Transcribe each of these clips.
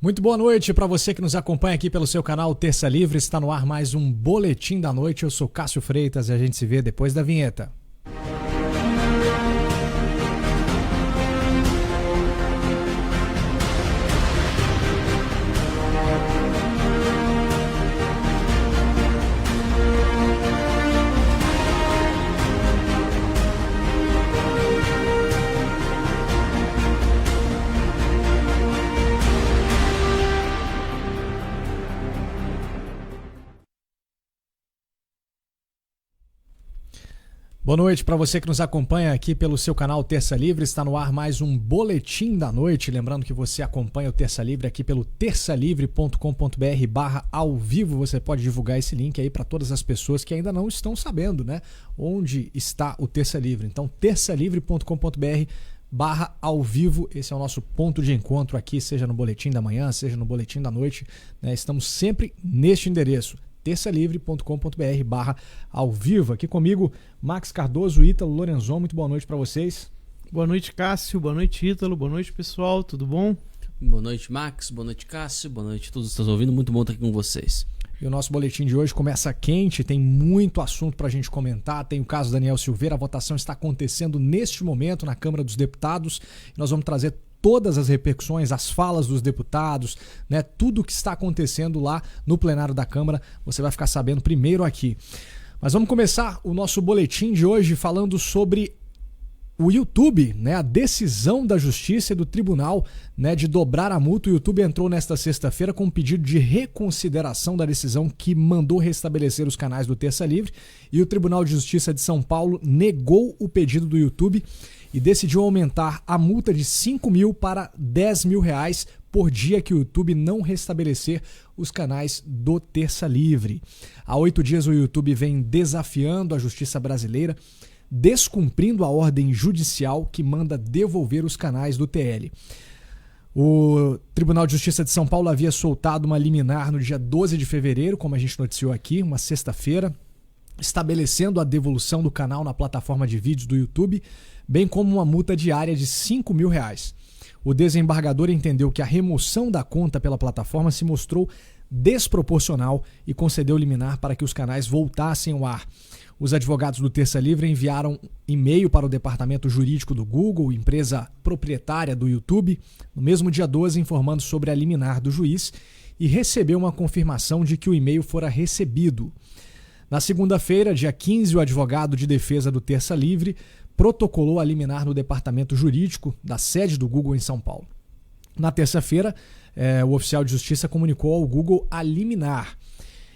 Muito boa noite para você que nos acompanha aqui pelo seu canal Terça Livre. Está no ar mais um Boletim da Noite. Eu sou Cássio Freitas e a gente se vê depois da vinheta. Boa noite para você que nos acompanha aqui pelo seu canal Terça Livre. Está no ar mais um Boletim da Noite. Lembrando que você acompanha o Terça Livre aqui pelo terçalivre.com.br/ao vivo. Você pode divulgar esse link aí para todas as pessoas que ainda não estão sabendo, né? Onde está o Terça Livre. Então, terçalivre.com.br/ao vivo. Esse é o nosso ponto de encontro aqui, seja no Boletim da Manhã, seja no Boletim da Noite, né? Estamos sempre neste endereço. terçalivre.com.br/ao vivo. Aqui comigo, Max Cardoso, Ítalo Lorenzon. Muito boa noite para vocês. Boa noite, Cássio. Boa noite, Ítalo. Boa noite, pessoal. Tudo bom? Boa noite, Max. Boa noite, Cássio. Boa noite a todos que estão ouvindo. Muito bom estar aqui com vocês. E o nosso boletim de hoje começa quente, tem muito assunto para a gente comentar. Tem o caso Daniel Silveira, a votação está acontecendo neste momento na Câmara dos Deputados. Nós vamos trazer todas as repercussões, as falas dos deputados, né? Tudo o que está acontecendo lá no plenário da Câmara, você vai ficar sabendo primeiro aqui. Mas vamos começar o nosso boletim de hoje falando sobre o YouTube, né? A decisão da Justiça e do Tribunal, né, de dobrar a multa. O YouTube entrou nesta sexta-feira com um pedido de reconsideração da decisão que mandou restabelecer os canais do Terça Livre, e o Tribunal de Justiça de São Paulo negou o pedido do YouTube e decidiu aumentar a multa de 5 mil para 10 mil reais por dia que o YouTube não restabelecer os canais do Terça Livre. Há 8 dias o YouTube vem desafiando a justiça brasileira, descumprindo a ordem judicial que manda devolver os canais do TL. O Tribunal de Justiça de São Paulo havia soltado uma liminar no dia 12 de fevereiro, como a gente noticiou aqui, uma sexta-feira, estabelecendo a devolução do canal na plataforma de vídeos do YouTube, bem como uma multa diária de 5 mil reais. O desembargador entendeu que a remoção da conta pela plataforma se mostrou desproporcional e concedeu liminar para que os canais voltassem ao ar. Os advogados do Terça Livre enviaram e-mail para o departamento jurídico do Google, empresa proprietária do YouTube, no mesmo dia 12, informando sobre a liminar do juiz, e recebeu uma confirmação de que o e-mail fora recebido. Na segunda-feira, dia 15, o advogado de defesa do Terça Livre protocolou a liminar no departamento jurídico da sede do Google em São Paulo. Na terça-feira, o oficial de justiça comunicou ao Google a liminar.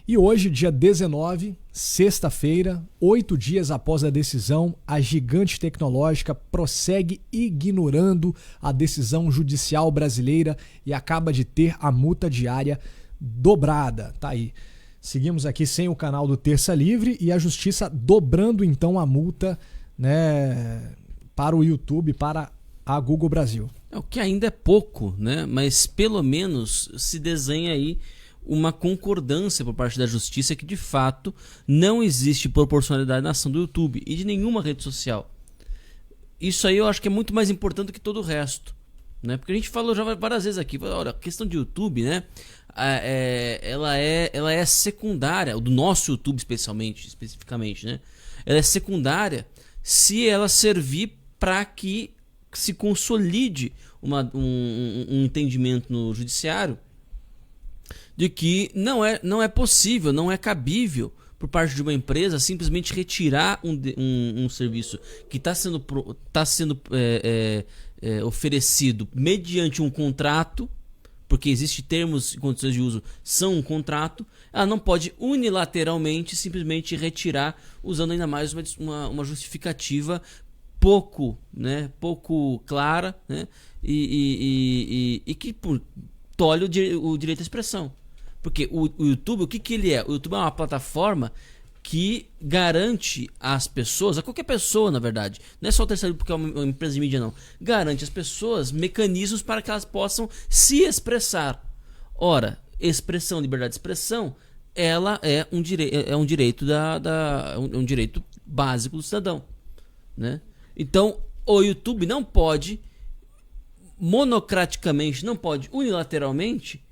E hoje, dia 19, sexta-feira, 8 dias após a decisão, a gigante tecnológica prossegue ignorando a decisão judicial brasileira e acaba de ter a multa diária dobrada. Tá aí. Seguimos aqui sem o canal do Terça Livre e a justiça dobrando então a multa, né, para o YouTube, para a Google Brasil. O que ainda é pouco, né? Mas pelo menos se desenha aí uma concordância por parte da justiça que de fato não existe proporcionalidade na ação do YouTube e de nenhuma rede social. Isso aí eu acho que é muito mais importante do que todo o resto, né? Porque a gente falou já várias vezes aqui, olha, a questão de YouTube, né? Ela é secundária, do nosso YouTube especificamente, né? Ela é secundária se ela servir para que se consolide um entendimento no judiciário de que não é possível, não é cabível por parte de uma empresa simplesmente retirar um serviço que está sendo oferecido mediante um contrato, porque existem termos e condições de uso, são um contrato. Ela não pode unilateralmente simplesmente retirar, usando ainda mais uma justificativa pouco clara, né? E que tolhe o direito à expressão. Porque o YouTube, o que ele é? O YouTube é uma plataforma que garante às pessoas, a qualquer pessoa na verdade, não é só o Terça Livre porque é uma empresa de mídia não, garante às pessoas mecanismos para que elas possam se expressar. Ora, liberdade de expressão, ela é um direito um direito básico do cidadão, né? Então, o YouTube não pode monocraticamente, não pode unilateralmente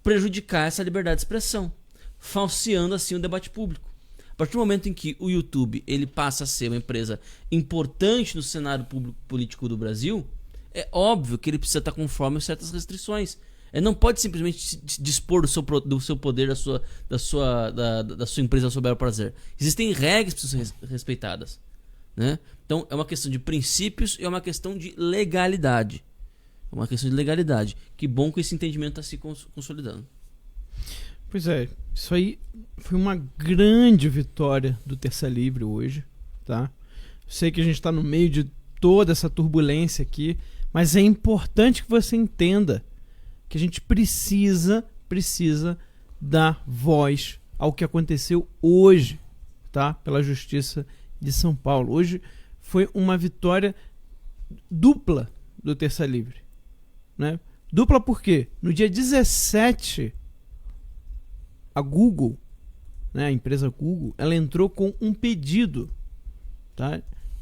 prejudicar essa liberdade de expressão, falseando assim o debate público. A partir do momento em que o YouTube ele passa a ser uma empresa importante no cenário político do Brasil, é óbvio que ele precisa estar conforme a certas restrições. Ele não pode simplesmente dispor do seu poder, da sua empresa ao seu bel prazer. Existem regras que precisam ser respeitadas, né? Então é uma questão de princípios e é uma questão de legalidade. É uma questão de legalidade. Que bom que esse entendimento está se consolidando. Pois é, isso aí foi uma grande vitória do Terça Livre hoje, tá? Sei que a gente está no meio de toda essa turbulência aqui, mas é importante que você entenda que a gente precisa dar voz ao que aconteceu hoje, tá? Pela Justiça de São Paulo. Hoje foi uma vitória dupla do Terça Livre, né? Dupla por quê? No dia 17, a Google, né, a empresa Google, ela entrou com um pedido, tá?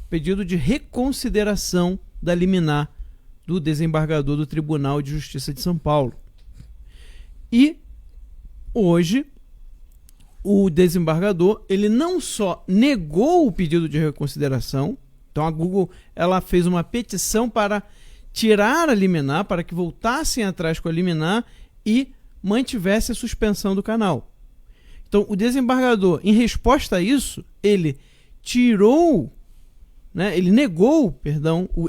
Pedido de reconsideração da liminar do desembargador do Tribunal de Justiça de São Paulo. E hoje o desembargador, ele não só negou o pedido de reconsideração, então a Google ela fez uma petição para tirar a liminar, para que voltassem atrás com a liminar e mantivesse a suspensão do canal. Então o desembargador, em resposta a isso, ele negou,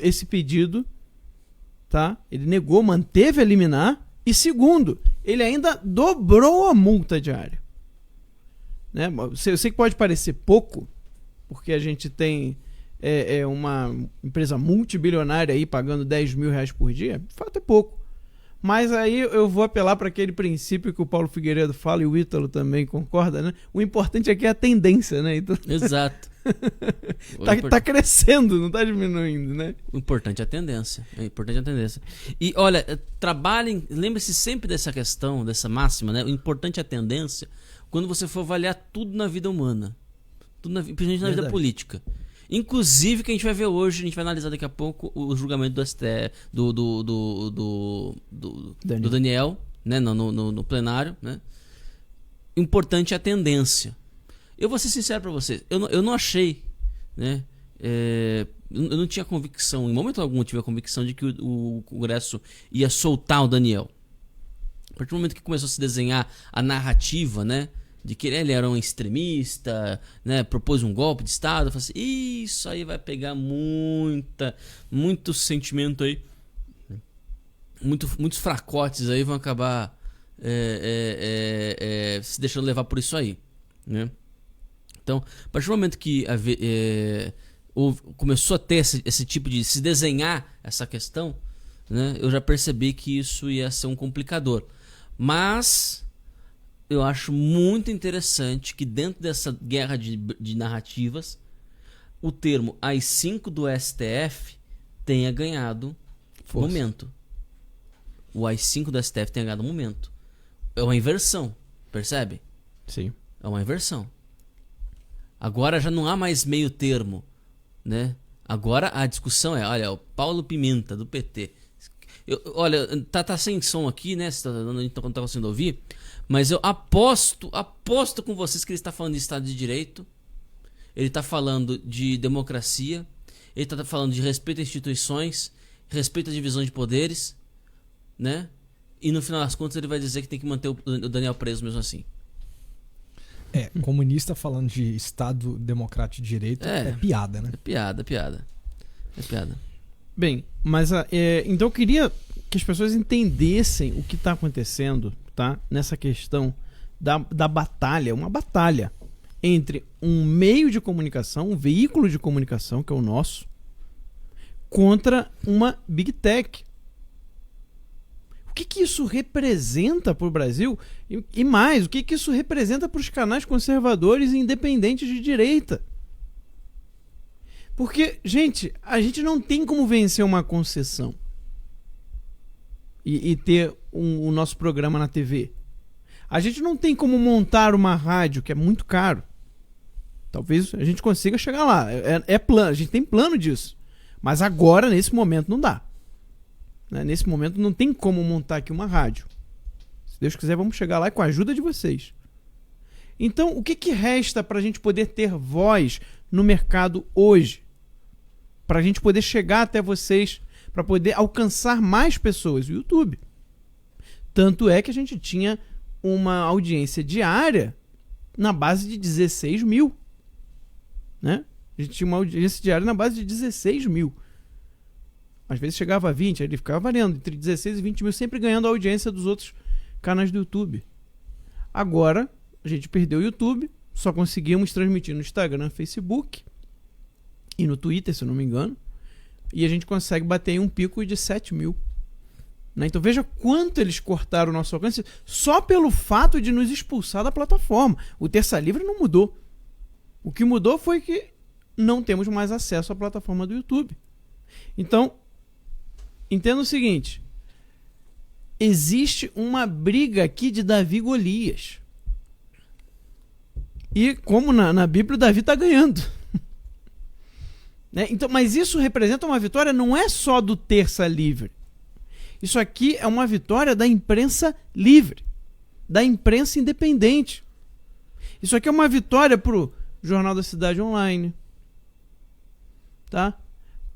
esse pedido, tá? Ele negou, manteve a liminar e, segundo, ele ainda dobrou a multa diária, né? Eu sei que pode parecer pouco, porque a gente tem uma empresa multibilionária aí pagando R$10.000 por dia, de fato é pouco. Mas aí eu vou apelar para aquele princípio que o Paulo Figueiredo fala e o Ítalo também concorda, né? O importante aqui é a tendência, né? Então... Exato. tá crescendo, não tá diminuindo, né? O importante é a tendência. E olha, trabalhem, lembre-se sempre dessa questão, dessa máxima, né? O importante é a tendência quando você for avaliar tudo na vida humana, principalmente na vida política. Inclusive, que a gente vai ver hoje, a gente vai analisar daqui a pouco o julgamento do STF, do Daniel, né, no plenário, né? Importante é a tendência. Eu vou ser sincero para você, eu não achei, né? Eu não tinha convicção, em momento algum eu tive a convicção de que o Congresso ia soltar o Daniel. A partir do momento que começou a se desenhar a narrativa, né, de que ele era um extremista, né, propôs um golpe de Estado, eu falei assim, isso aí vai pegar muito sentimento aí, muitos fracotes aí vão acabar se deixando levar por isso aí, né? Então, a partir do momento que começou a ter esse tipo de se desenhar essa questão, né, eu já percebi que isso ia ser um complicador. Mas eu acho muito interessante que dentro dessa guerra de narrativas, o termo AI-5 do STF tenha ganhado momento. O AI-5 do STF tenha ganhado momento. É uma inversão, percebe? Sim. É uma inversão. Agora já não há mais meio termo, né? Agora a discussão é, olha, o Paulo Pimenta, do PT. Olha, tá sem som aqui, né? Não tá conseguindo ouvir. Mas eu aposto com vocês que ele está falando de Estado de Direito. Ele está falando de democracia. Ele está falando de respeito às instituições, respeito à divisão de poderes, né? E no final das contas ele vai dizer que tem que manter o Daniel preso mesmo assim. Comunista falando de Estado democrático de direito é piada, né? É piada. Bem, mas então eu queria que as pessoas entendessem o que está acontecendo, tá? Nessa questão da batalha, uma batalha entre um meio de comunicação, um veículo de comunicação, que é o nosso, contra uma Big Tech. O que isso representa para o Brasil? E mais, o que isso representa para os canais conservadores e independentes de direita? Porque, gente, a gente não tem como vencer uma concessão e ter o nosso programa na TV. A gente não tem como montar uma rádio, que é muito caro. Talvez a gente consiga chegar lá. Plano, a gente tem plano disso. Mas agora, nesse momento, não dá. né? Nesse momento não tem como montar aqui uma rádio. Se Deus quiser, vamos chegar lá com a ajuda de vocês. Então, o que resta para a gente poder ter voz no mercado hoje? Para a gente poder chegar até vocês, para poder alcançar mais pessoas? O YouTube. Tanto é que a gente tinha uma audiência diária na base de 16 mil. Né? A gente tinha uma audiência diária na base de 16 mil. Às vezes chegava a 20, aí ele ficava variando entre 16 e 20 mil, sempre ganhando a audiência dos outros canais do YouTube. Agora, a gente perdeu o YouTube, só conseguimos transmitir no Instagram, Facebook e no Twitter, se eu não me engano, e a gente consegue bater em um pico de 7 mil. Né? Então veja quanto eles cortaram o nosso alcance só pelo fato de nos expulsar da plataforma. O Terça Livre não mudou. O que mudou foi que não temos mais acesso à plataforma do YouTube. Então, entenda o seguinte: existe uma briga aqui de Davi e Golias. E como na Bíblia, o Davi está ganhando. Né? Então, mas isso representa uma vitória, não é só do Terça Livre. Isso aqui é uma vitória da imprensa livre, da imprensa independente. Isso aqui é uma vitória para o Jornal da Cidade Online, tá?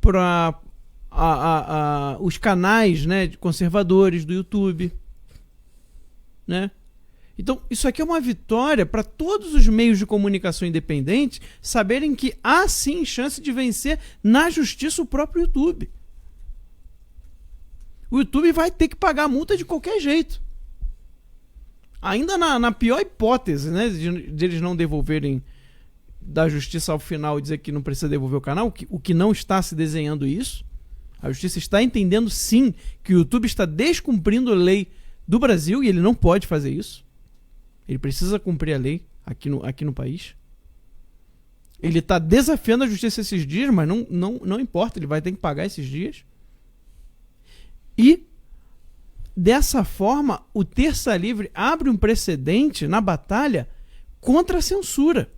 Para os canais, né, conservadores do YouTube, né? Então, isso aqui é uma vitória para todos os meios de comunicação independentes saberem que há sim chance de vencer na justiça o próprio YouTube. O YouTube vai ter que pagar a multa de qualquer jeito. Ainda na pior hipótese, né, de eles não devolverem da justiça ao final e dizer que não precisa devolver o canal, o que não está se desenhando isso. A justiça está entendendo sim que o YouTube está descumprindo a lei do Brasil e ele não pode fazer isso. Ele precisa cumprir a lei aqui no país. Ele está desafiando a justiça esses dias, mas não importa, ele vai ter que pagar esses dias. E, dessa forma, o Terça Livre abre um precedente na batalha contra a censura.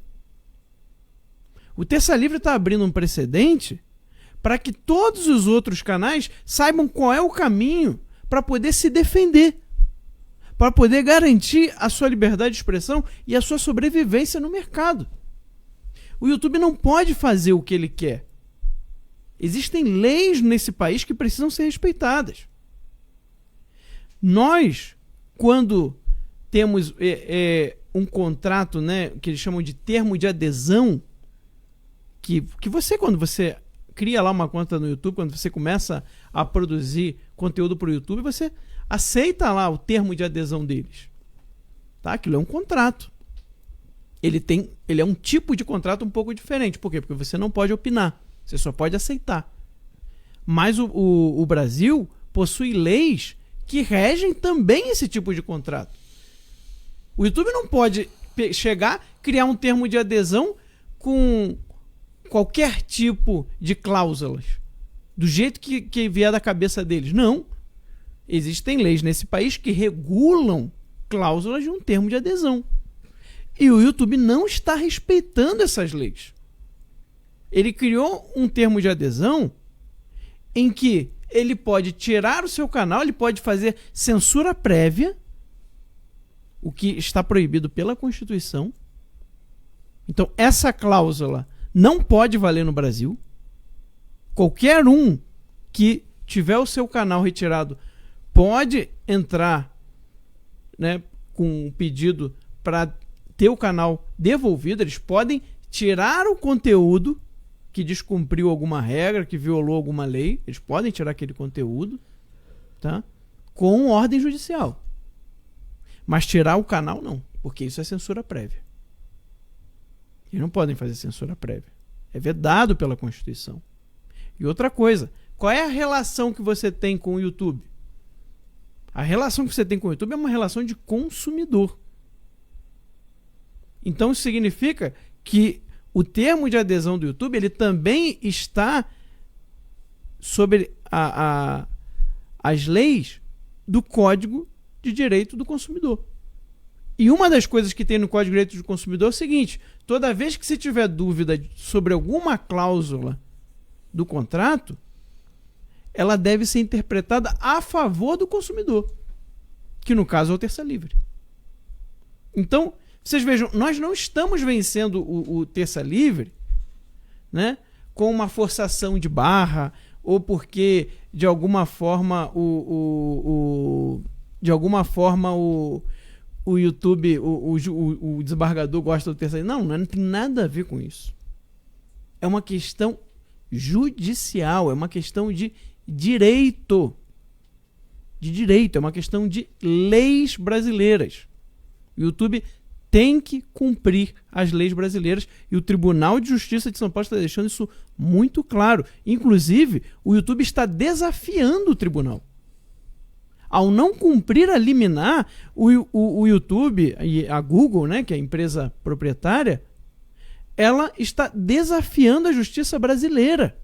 O Terça Livre está abrindo um precedente para que todos os outros canais saibam qual é o caminho para poder se defender, para poder garantir a sua liberdade de expressão e a sua sobrevivência no mercado. O YouTube não pode fazer o que ele quer. Existem leis nesse país que precisam ser respeitadas. Nós, quando temos um contrato, né, que eles chamam de termo de adesão, que você, quando você cria lá uma conta no YouTube, quando você começa a produzir conteúdo para o YouTube, você aceita lá o termo de adesão deles. Tá? Aquilo é um contrato. Ele é um tipo de contrato um pouco diferente. Por quê? Porque você não pode opinar. Você só pode aceitar. Mas o Brasil possui leis que regem também esse tipo de contrato. O YouTube não pode chegar, criar um termo de adesão com qualquer tipo de cláusulas, do jeito que vier da cabeça deles. Não. Existem leis nesse país que regulam cláusulas de um termo de adesão. E o YouTube não está respeitando essas leis. Ele criou um termo de adesão em que ele pode tirar o seu canal, ele pode fazer censura prévia, o que está proibido pela Constituição. Então, essa cláusula não pode valer no Brasil. Qualquer um que tiver o seu canal retirado pode entrar, né, com um pedido para ter o canal devolvido. Eles podem tirar o conteúdo que descumpriu alguma regra, que violou alguma lei. Eles podem tirar aquele conteúdo, tá? Com ordem judicial. Mas tirar o canal não, porque isso é censura prévia. Eles não podem fazer censura prévia. É vedado pela Constituição. E outra coisa, qual é a relação que você tem com o YouTube? A relação que você tem com o YouTube é uma relação de consumidor. Então isso significa que o termo de adesão do YouTube, ele também está sobre as leis do Código de Direito do Consumidor. E uma das coisas que tem no Código de Direito do Consumidor é o seguinte: toda vez que você tiver dúvida sobre alguma cláusula do contrato, ela deve ser interpretada a favor do consumidor, que no caso é o Terça Livre. Então, vocês vejam, nós não estamos vencendo o Terça Livre, né, com uma forçação de barra, ou porque de alguma forma o YouTube, o desembargador gosta do Terça Livre. Não tem nada a ver com isso. É uma questão judicial, é uma questão de direito. É uma questão de leis brasileiras. O YouTube tem que cumprir as leis brasileiras e o Tribunal de Justiça de São Paulo está deixando isso muito claro. Inclusive, o YouTube está desafiando o tribunal. Ao não cumprir a liminar, o YouTube e a Google, né, que é a empresa proprietária, ela está desafiando a justiça brasileira.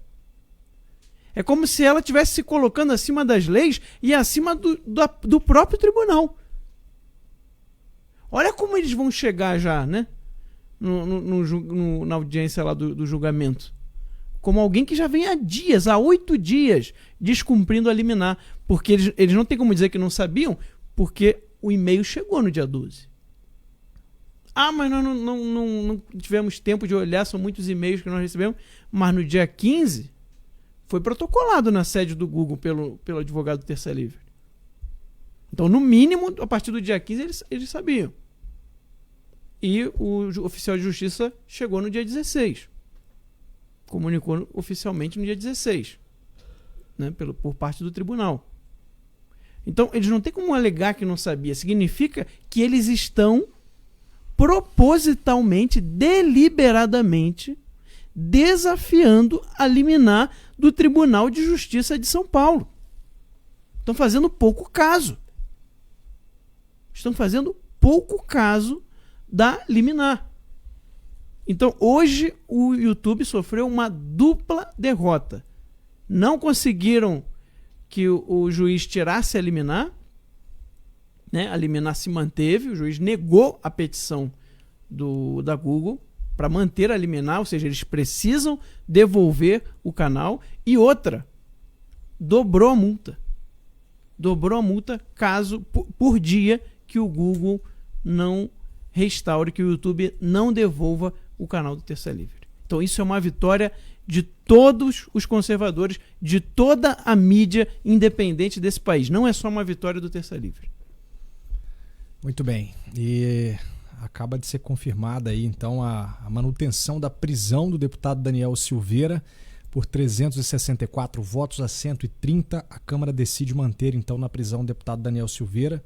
É como se ela estivesse se colocando acima das leis e acima do próprio tribunal. Olha como eles vão chegar já, né? Na audiência lá do julgamento. Como alguém que já vem há 8 dias, descumprindo a liminar. Porque eles não têm como dizer que não sabiam, porque o e-mail chegou no dia 12. Mas nós não tivemos tempo de olhar, são muitos e-mails que nós recebemos. Mas no dia 15, foi protocolado na sede do Google pelo advogado do Terça Livre. Então, no mínimo, a partir do dia 15, eles sabiam. E o oficial de justiça chegou no dia 16. Comunicou oficialmente no dia 16. Né, por parte do tribunal. Então, eles não têm como alegar que não sabia. Significa que eles estão propositalmente, deliberadamente, desafiando a liminar do Tribunal de Justiça de São Paulo. Estão fazendo pouco caso. Da liminar. Então, hoje, o YouTube sofreu uma dupla derrota. Não conseguiram que o juiz tirasse a liminar, né? A liminar se manteve, o juiz negou a petição da Google para manter a liminar, ou seja, eles precisam devolver o canal. E outra, dobrou a multa. Caso por dia que o Google não restaure, que o YouTube não devolva o canal do Terça Livre. Então isso é uma vitória de todos os conservadores, de toda a mídia independente desse país. Não é só uma vitória do Terça Livre. Muito bem. E acaba de ser confirmada aí, então, a manutenção da prisão do deputado Daniel Silveira por 364 votos a 130. A Câmara decide manter, então, na prisão o deputado Daniel Silveira.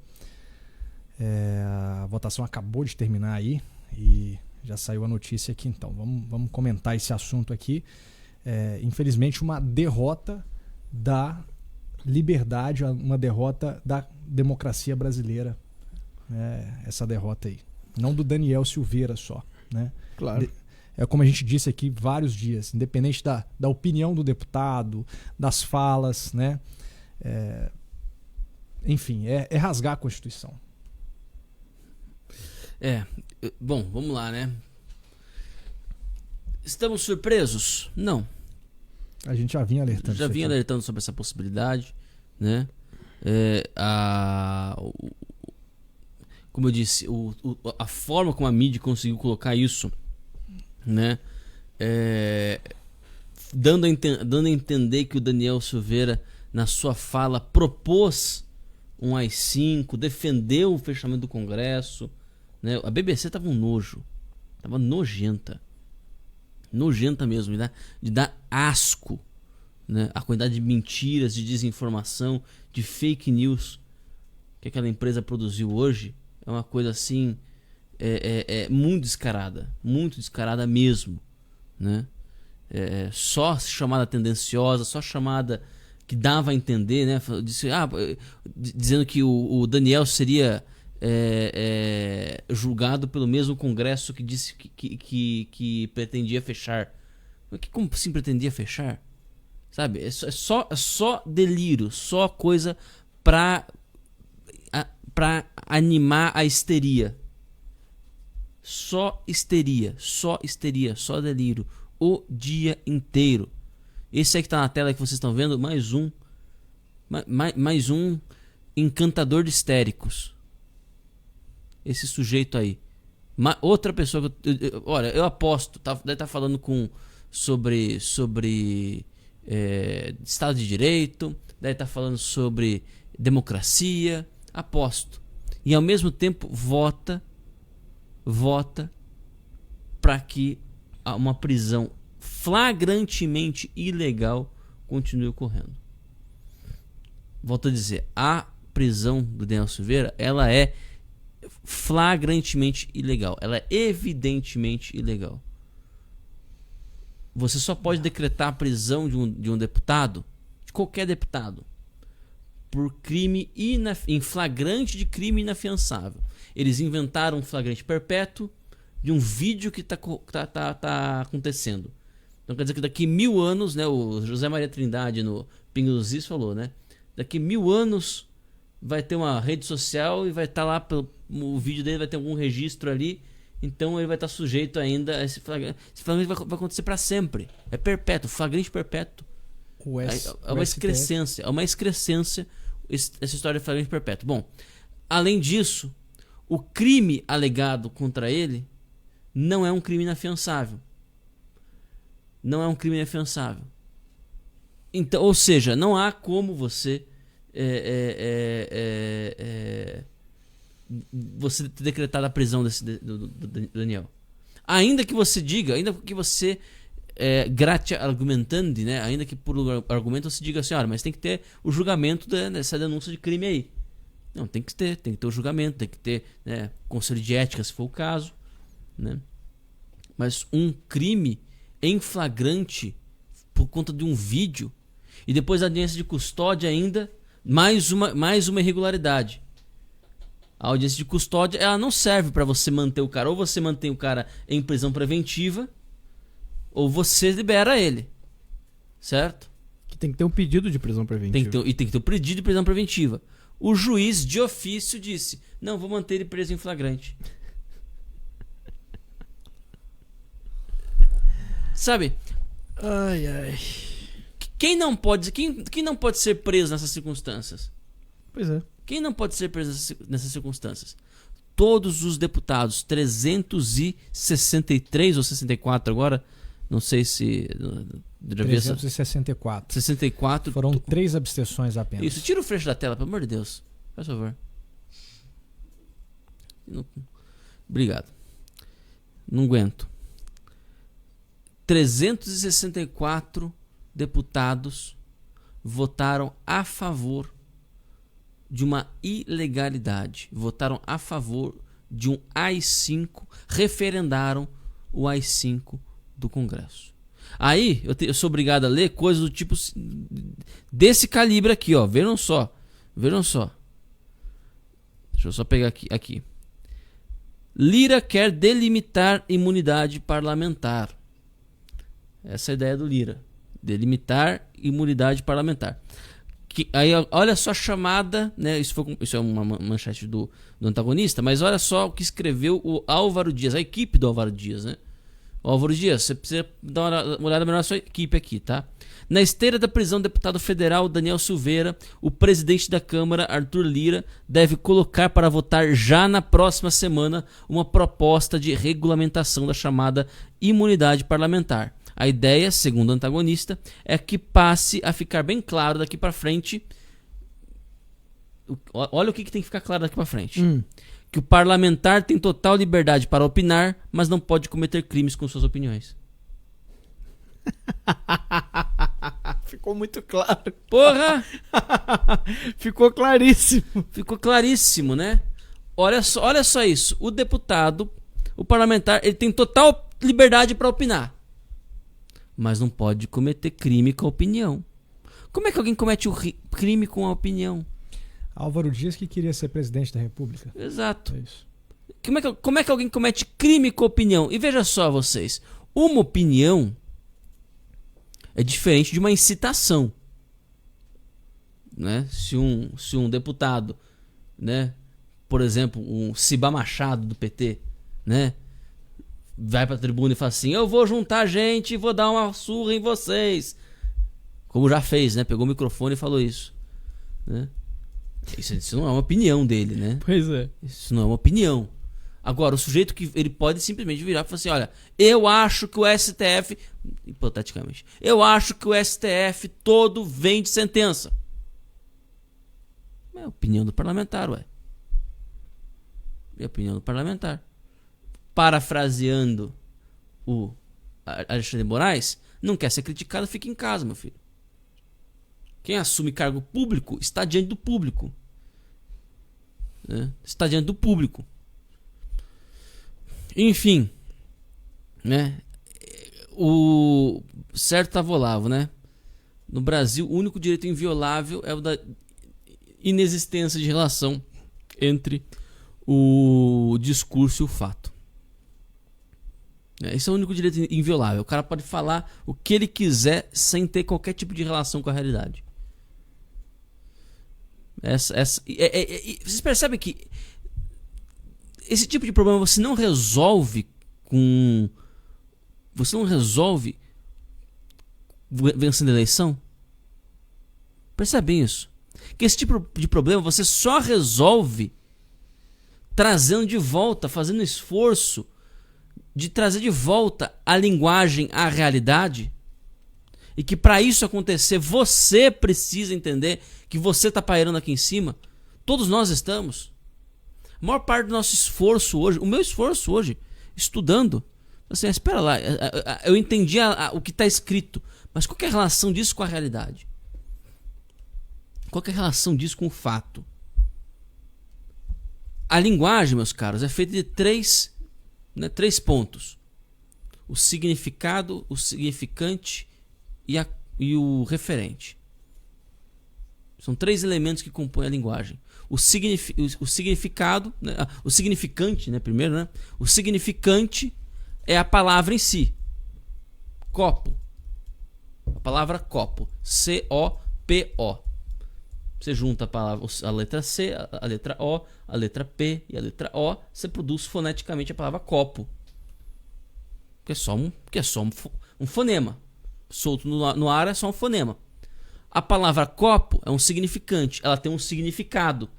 A votação acabou de terminar aí e já saiu a notícia aqui, então vamos comentar esse assunto aqui. Infelizmente, uma derrota da liberdade, uma derrota da democracia brasileira, essa derrota aí, não do Daniel Silveira só, né? Claro. É como a gente disse aqui vários dias, independente da opinião do deputado, das falas, né? Enfim, é rasgar a Constituição. Bom, vamos lá, né? Estamos surpresos? Não. A gente já vinha alertando. Já vinha alertando sobre essa possibilidade, né? Como eu disse, a forma como a mídia conseguiu colocar isso, né? Dando a entender que o Daniel Silveira, na sua fala, propôs um AI-5, defendeu o fechamento do Congresso, né? A BBC tava um nojo, tava nojenta mesmo, de dar asco, né? A quantidade de mentiras, de desinformação, de fake news que aquela empresa produziu hoje é uma coisa assim, muito descarada mesmo, né? Só chamada tendenciosa, só chamada que dava a entender, né? Dizendo que o Daniel seria julgado pelo mesmo Congresso que disse que pretendia fechar. Como assim pretendia fechar? Sabe? É só delírio, só coisa pra animar a histeria. Só histeria, só delírio o dia inteiro. Esse aí que tá na tela que vocês estão vendo, mais um Mais um encantador de histéricos. Esse sujeito aí. Outra pessoa que olha, eu aposto, deve estar falando sobre Estado de Direito, deve estar falando sobre democracia, aposto. E ao mesmo tempo vota para que uma prisão flagrantemente ilegal continue ocorrendo. Volto a dizer, a prisão do Daniel Silveira, ela é flagrantemente ilegal. Ela é evidentemente ilegal. Você só pode decretar a prisão de um deputado, de qualquer deputado, por crime em flagrante de crime inafiançável. Eles inventaram um flagrante perpétuo de um vídeo que tá acontecendo. Então quer dizer que daqui 1000 anos, né, o José Maria Trindade no Pingo dos Is falou, né? Daqui 1000 anos vai ter uma rede social e vai estar lá, o vídeo dele vai ter algum registro ali, então ele vai estar sujeito ainda a esse flagrante. Esse flagrante vai acontecer para sempre. É perpétuo, flagrante perpétuo. É uma excrescência essa história de flagrante perpétuo. Bom, além disso, o crime alegado contra ele não é um crime inafiançável. Não é um crime inafiançável. Então, ou seja, não há como você você ter decretado a prisão do Daniel. Ainda que você diga, ainda que você gratia argumentandi, né? Ainda que por argumento você diga assim, olha, mas tem que ter o julgamento dessa denúncia de crime aí. Não, tem que ter o julgamento, tem que ter, né, conselho de ética se for o caso, né? Mas um crime em flagrante por conta de um vídeo e depois a audiência de custódia ainda, mais uma irregularidade. A audiência de custódia, ela não serve para você manter o cara, ou você mantém o cara em prisão preventiva ou você libera ele, certo? Que tem que ter um pedido de prisão preventiva. Tem que ter um pedido de prisão preventiva. O juiz de ofício disse, não, vou manter ele preso em flagrante. Sabe? Ai, ai. Quem não pode ser preso nessas circunstâncias? Pois é. Quem não pode ser preso nessas circunstâncias? Todos os deputados, 363 ou 64 agora, não sei se... 364. 64. Foram 3 abstenções apenas. Isso, tira o flash da tela, pelo amor de Deus. Faz favor. Obrigado. Não aguento. 364 deputados votaram a favor de uma ilegalidade. Votaram a favor de um AI-5, referendaram o AI-5 do Congresso. Aí eu sou obrigado a ler coisas do tipo desse calibre aqui, ó. Vejam só. Deixa eu só pegar aqui. Lira quer delimitar imunidade parlamentar. Essa é a ideia do Lira. Delimitar imunidade parlamentar. Aí olha só a chamada, né? Isso é uma manchete do antagonista, mas olha só o que escreveu o Álvaro Dias, a equipe do Álvaro Dias, né? O Álvaro Dias, você precisa dar uma olhada melhor na sua equipe aqui, tá? Na esteira da prisão do deputado federal Daniel Silveira, o presidente da Câmara, Arthur Lira, deve colocar para votar já na próxima semana uma proposta de regulamentação da chamada imunidade parlamentar. A ideia, segundo o antagonista, é que passe a ficar bem claro daqui para frente. Olha o que tem que ficar claro daqui para frente. Que o parlamentar tem total liberdade para opinar, mas não pode cometer crimes com suas opiniões. Ficou muito claro. Porra! Ficou claríssimo. Ficou claríssimo, né? Olha só isso. O deputado, o parlamentar, ele tem total liberdade para opinar, mas não pode cometer crime com a opinião. Como é que alguém comete o crime com a opinião? Álvaro Dias que queria ser presidente da República. Exato. É isso. Como é que alguém comete crime com a opinião? E veja só vocês, uma opinião é diferente de uma incitação, né? Se um deputado, né, por exemplo, um Cibá Machado do PT, né, vai pra tribuna e fala assim, eu vou juntar gente e vou dar uma surra em vocês. Como já fez, né? Pegou o microfone e falou isso. né? Isso não é uma opinião dele, né? Pois é. Isso não é uma opinião. Agora, o sujeito que ele pode simplesmente virar e falar assim, olha, eu acho que o STF, hipoteticamente, eu acho que o STF todo vem de sentença. É a opinião do parlamentar, ué. É a opinião do parlamentar. Parafraseando o Alexandre de Moraes, não quer ser criticado, fica em casa, meu filho. Quem assume cargo público está diante do público. Né? Está diante do público. Enfim, né? O certo estava Olavo, né? No Brasil, o único direito inviolável é o da inexistência de relação entre o discurso e o fato. Esse é o único direito inviolável. O cara pode falar o que ele quiser sem ter qualquer tipo de relação com a realidade. Vocês percebem que esse tipo de problema você não resolve vencendo a eleição? Percebem isso? Que esse tipo de problema você só resolve trazendo de volta, fazendo esforço de trazer de volta a linguagem à realidade, e que para isso acontecer você precisa entender que você está pairando aqui em cima. Todos nós estamos. A maior parte do nosso esforço hoje, o meu esforço hoje, estudando, assim, espera lá, eu entendi o que está escrito, mas qual que é a relação disso com a realidade? Qual que é a relação disso com o fato? A linguagem, meus caros, é feita de três pontos: o significado, o significante e o referente. São três elementos que compõem a linguagem. O significado, né? O significante, né? Primeiro, né? O significante é a palavra em si. Copo. A palavra copo. C-O-P-O. Você junta a letra C, a letra O, a letra P e a letra O, você produz foneticamente a palavra copo. Que é só um fonema. Solto no ar é só um fonema. A palavra copo é um significante, ela tem um significado.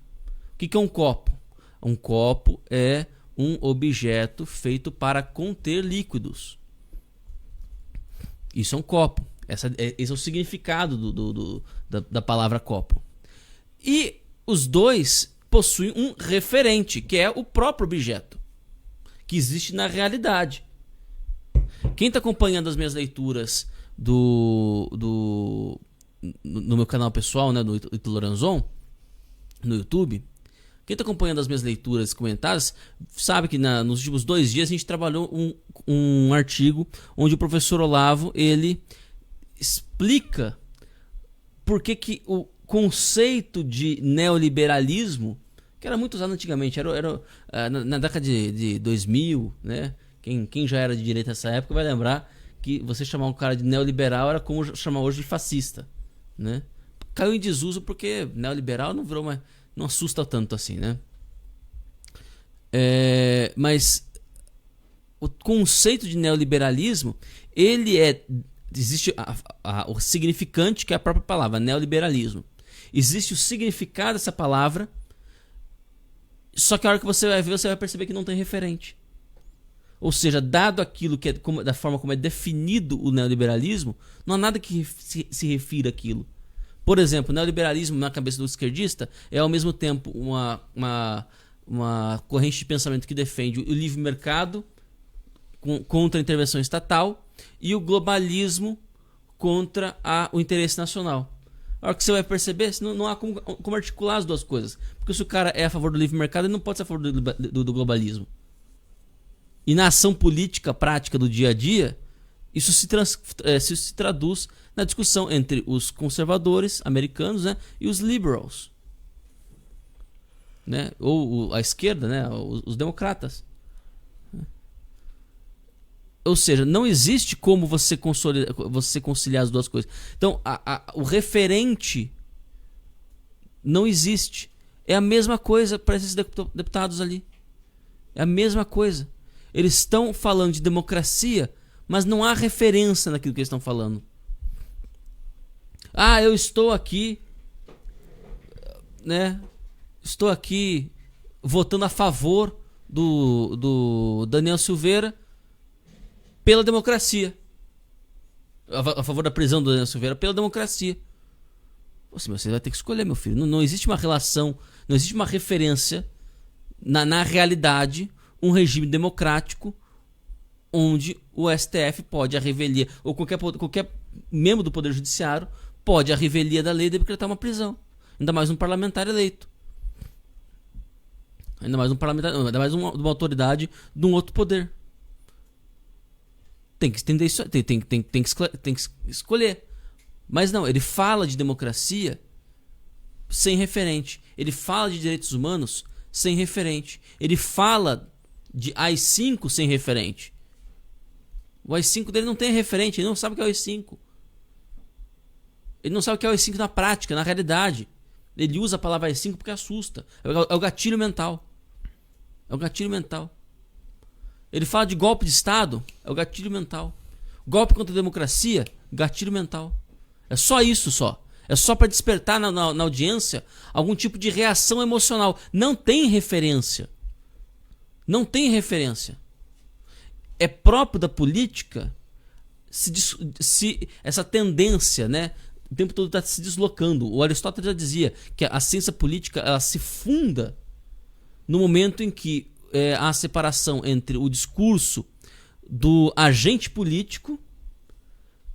O que é um copo? Um copo é um objeto feito para conter líquidos. Isso é um copo. Esse é o significado da palavra copo. E os dois possuem um referente, que é o próprio objeto, que existe na realidade. Quem está acompanhando as minhas leituras no meu canal pessoal, né, do Ito Loranzon, no YouTube, quem está acompanhando as minhas leituras comentadas sabe que nos últimos 2 dias a gente trabalhou um artigo onde o professor Olavo ele explica por que o conceito de neoliberalismo, que era muito usado antigamente, era na década de 2000, né? Quem já era de direita nessa época vai lembrar que você chamar um cara de neoliberal era como chamar hoje de fascista, né? Caiu em desuso porque neoliberal não virou mais, não assusta tanto assim, né? Mas o conceito de neoliberalismo, existe o significante, que é a própria palavra, neoliberalismo. Existe o significado dessa palavra, só que a hora que você vai ver, você vai perceber que não tem referente. Ou seja, dado aquilo que da forma como é definido o neoliberalismo, não há nada que se refira àquilo. Por exemplo, o neoliberalismo na cabeça do esquerdista é ao mesmo tempo uma corrente de pensamento que defende o livre mercado contra a intervenção estatal e o globalismo contra o interesse nacional. A hora que você vai perceber, não há como articular as duas coisas. Porque se o cara é a favor do livre mercado, ele não pode ser a favor do globalismo. E na ação política prática do dia a dia, isso se traduz na discussão entre os conservadores americanos, né, e os liberals, né, ou a esquerda, né, os democratas. Ou seja, não existe como você conciliar as duas coisas. Então, o referente não existe. É a mesma coisa para esses deputados ali. É a mesma coisa. Eles estão falando de democracia, mas não há referência naquilo que eles estão falando. Eu estou aqui né, estou aqui votando a favor do Daniel Silveira pela democracia. A favor da prisão do Daniel Silveira pela democracia. Você vai ter que escolher, meu filho. Não existe uma relação, não existe uma referência na realidade, um regime democrático onde o STF pode, à revelia, ou qualquer membro do Poder Judiciário pode, à revelia da lei, decretar uma prisão. Ainda mais um parlamentar eleito. Ainda mais uma autoridade de um outro poder. Tem que entender isso, tem que escolher. Mas não, ele fala de democracia sem referente. Ele fala de direitos humanos sem referente. Ele fala de AI-5 sem referente. O AI-5 dele não tem referente, ele não sabe o que é o AI-5. Ele não sabe o que é o AI-5 na prática, na realidade. Ele usa a palavra AI-5 porque assusta. É o gatilho mental. É o gatilho mental. Ele fala de golpe de Estado, é o gatilho mental. Golpe contra a democracia, gatilho mental. É só isso só. É só para despertar na audiência algum tipo de reação emocional. Não tem referência. Não tem referência. É próprio da política essa tendência, né? O tempo todo está se deslocando. O Aristóteles já dizia que a ciência política ela se funda no momento em que há a separação entre o discurso do agente político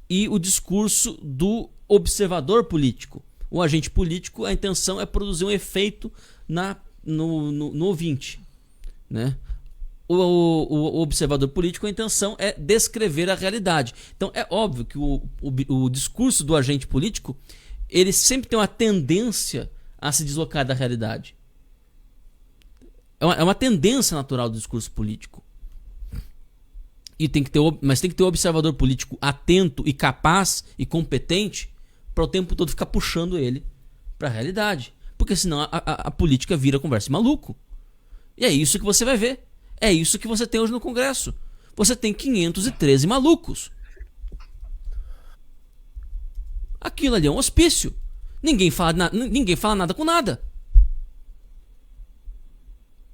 e o discurso do observador político. O agente político, a intenção é produzir um efeito no ouvinte, né? O observador político, a intenção é descrever a realidade. Então é óbvio que o discurso do agente político ele sempre tem uma tendência a se deslocar da realidade. É uma tendência natural do discurso político. Mas tem que ter um observador político atento e capaz e competente para o tempo todo ficar puxando ele para a realidade. Porque senão a política vira conversa de maluco. E é isso que você vai ver. É isso que você tem hoje no Congresso. Você tem 513 malucos. Aquilo ali é um hospício. Ninguém fala nada com nada.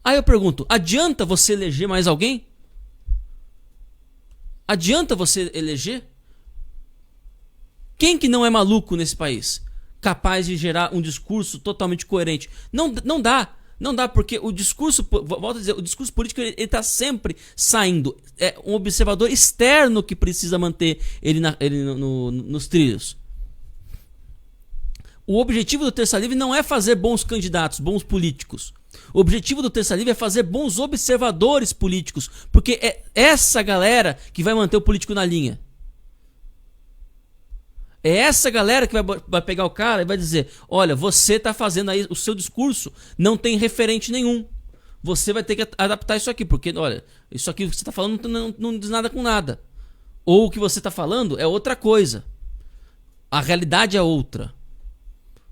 Aí eu pergunto, adianta você eleger mais alguém? Adianta você eleger? Quem que não é maluco nesse país? Capaz de gerar um discurso totalmente coerente? Não dá. Não dá, porque o discurso, volto a dizer, o discurso político ele está sempre saindo. É um observador externo que precisa manter ele nos trilhos. O objetivo do Terça Livre não é fazer bons candidatos, bons políticos. O objetivo do Terça Livre é fazer bons observadores políticos, porque é essa galera que vai manter o político na linha. É essa galera que vai pegar o cara e vai dizer: olha, você está fazendo aí, o seu discurso não tem referente nenhum. Você vai ter que adaptar isso aqui, porque, olha, isso aqui que você está falando não diz nada com nada. Ou o que você está falando é outra coisa. A realidade é outra.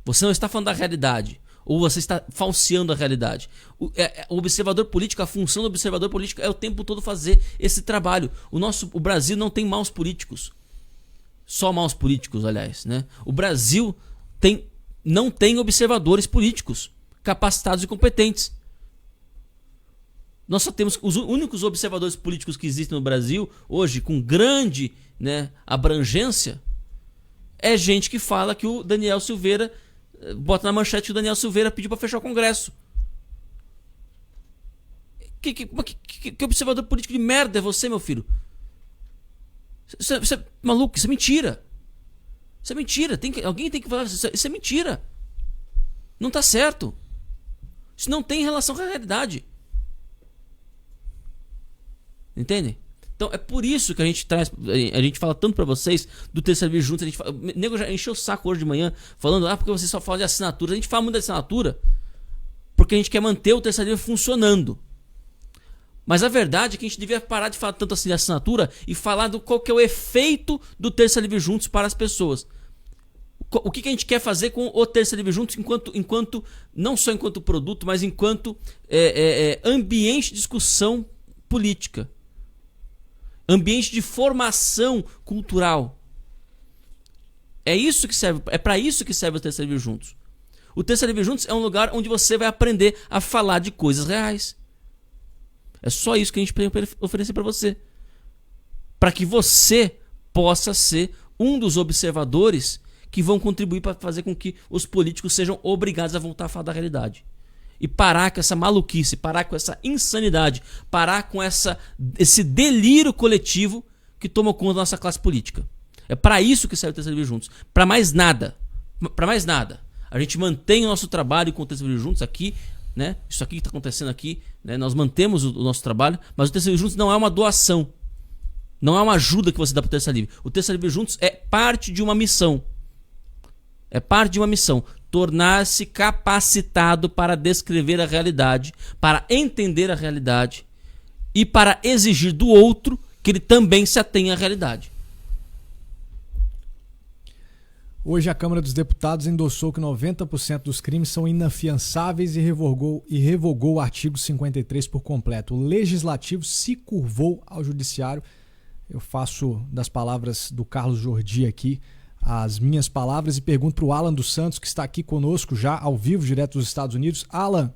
Você não está falando da realidade. Ou você está falseando a realidade. O observador político, a função do observador político é o tempo todo fazer esse trabalho. O Brasil não tem maus políticos. Só maus políticos, aliás, né? O Brasil não tem observadores políticos capacitados e competentes. Nós só temos os únicos observadores políticos que existem no Brasil hoje, com grande, né, abrangência, é gente que fala que o Daniel Silveira bota na manchete que o Daniel Silveira pediu para fechar o Congresso. Que observador político de merda é você, meu filho? Isso é maluco, isso é mentira. Isso é mentira. Alguém tem que falar isso é mentira. Não está certo. Isso não tem relação com a realidade. Entende? Então é por isso que a gente fala tanto pra vocês do Terça Livre Juntos. O nego já encheu o saco hoje de manhã falando, porque você só fala de assinatura. A gente fala muito de assinatura porque a gente quer manter o Terça Livre funcionando. Mas a verdade é que a gente devia parar de falar tanto assim de assinatura e falar do qual que é o efeito do Terça Livre Juntos para as pessoas. O que a gente quer fazer com o Terça Livre Juntos enquanto não só enquanto produto, mas enquanto ambiente de discussão política. Ambiente de formação cultural. É isso que serve, é para isso que serve o Terça Livre Juntos. O Terça Livre Juntos é um lugar onde você vai aprender a falar de coisas reais. É só isso que a gente tem para oferecer para você. Para que você possa ser um dos observadores que vão contribuir para fazer com que os políticos sejam obrigados a voltar a falar da realidade. E parar com essa maluquice, parar com essa insanidade, parar com esse delírio coletivo que toma conta da nossa classe política. É para isso que serve o Terça Livre Juntos. Para mais nada. Para mais nada. A gente mantém o nosso trabalho com o Terça Livre Juntos aqui, né? Isso aqui que está acontecendo aqui, né? Nós mantemos o nosso trabalho, mas o Terça Livre Juntos não é uma doação. Não é uma ajuda que você dá para o Terça Livre. O Terça Livre Juntos é parte de uma missão. É parte de uma missão. Tornar-se capacitado para descrever a realidade, para entender a realidade e para exigir do outro que ele também se atenha à realidade. Hoje a Câmara dos Deputados endossou que 90% dos crimes são inafiançáveis e revogou o artigo 53 por completo. O Legislativo se curvou ao Judiciário. Eu faço das palavras do Carlos Jordi aqui as minhas palavras e pergunto para o Alan dos Santos, que está aqui conosco já ao vivo, direto dos Estados Unidos. Alan,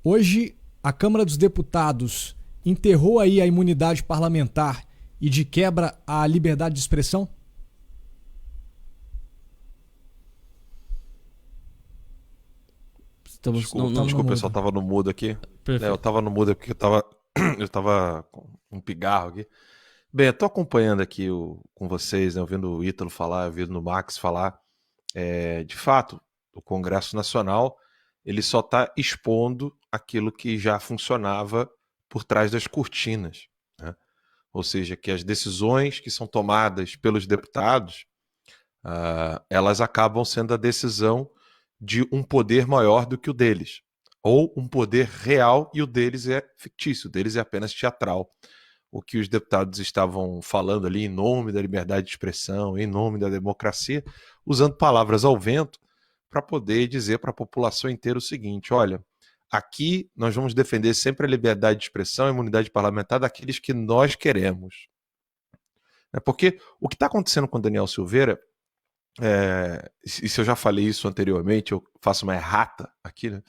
hoje a Câmara dos Deputados enterrou aí a imunidade parlamentar e de quebra a liberdade de expressão? Desculpa, pessoal, tava no mudo aqui. Eu tava no mudo porque eu tava com um pigarro aqui. Bem, eu tô acompanhando aqui com vocês, né, ouvindo o Ítalo falar, ouvindo o Max falar. De fato, o Congresso Nacional ele só está expondo aquilo que já funcionava por trás das cortinas, né? Ou seja, que as decisões que são tomadas pelos deputados, elas acabam sendo a decisão de um poder maior do que o deles, ou um poder real e o deles é fictício, o deles é apenas teatral. O que os deputados estavam falando ali em nome da liberdade de expressão, em nome da democracia, usando palavras ao vento para poder dizer para a população inteira o seguinte: olha, aqui nós vamos defender sempre a liberdade de expressão e a imunidade parlamentar daqueles que nós queremos. Porque o que está acontecendo com o Daniel Silveira, e se eu já falei isso anteriormente, eu faço uma errata aqui, né?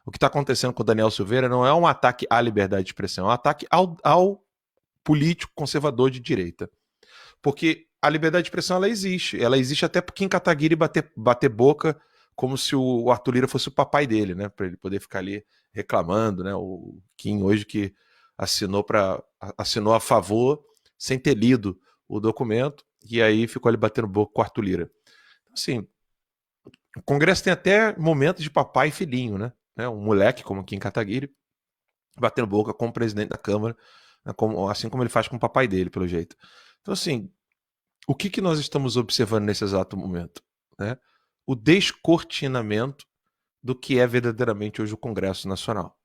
O que está acontecendo com o Daniel Silveira não é um ataque à liberdade de expressão, é um ataque ao político conservador de direita. Porque a liberdade de expressão ela existe até pro Kim Kataguiri bater boca como se o Arthur Lira fosse o papai dele, né? Para ele poder ficar ali reclamando, né? O Kim hoje que assinou a favor sem ter lido o documento e aí ficou ali batendo boca com o Arthur Lira. Então, assim, o Congresso tem até momentos de papai e filhinho, né? Um moleque como o Kim Kataguiri batendo boca com o presidente da Câmara, assim como ele faz com o papai dele, pelo jeito. Então, assim, o que nós estamos observando nesse exato momento? Né? O descortinamento do que é verdadeiramente hoje o Congresso Nacional.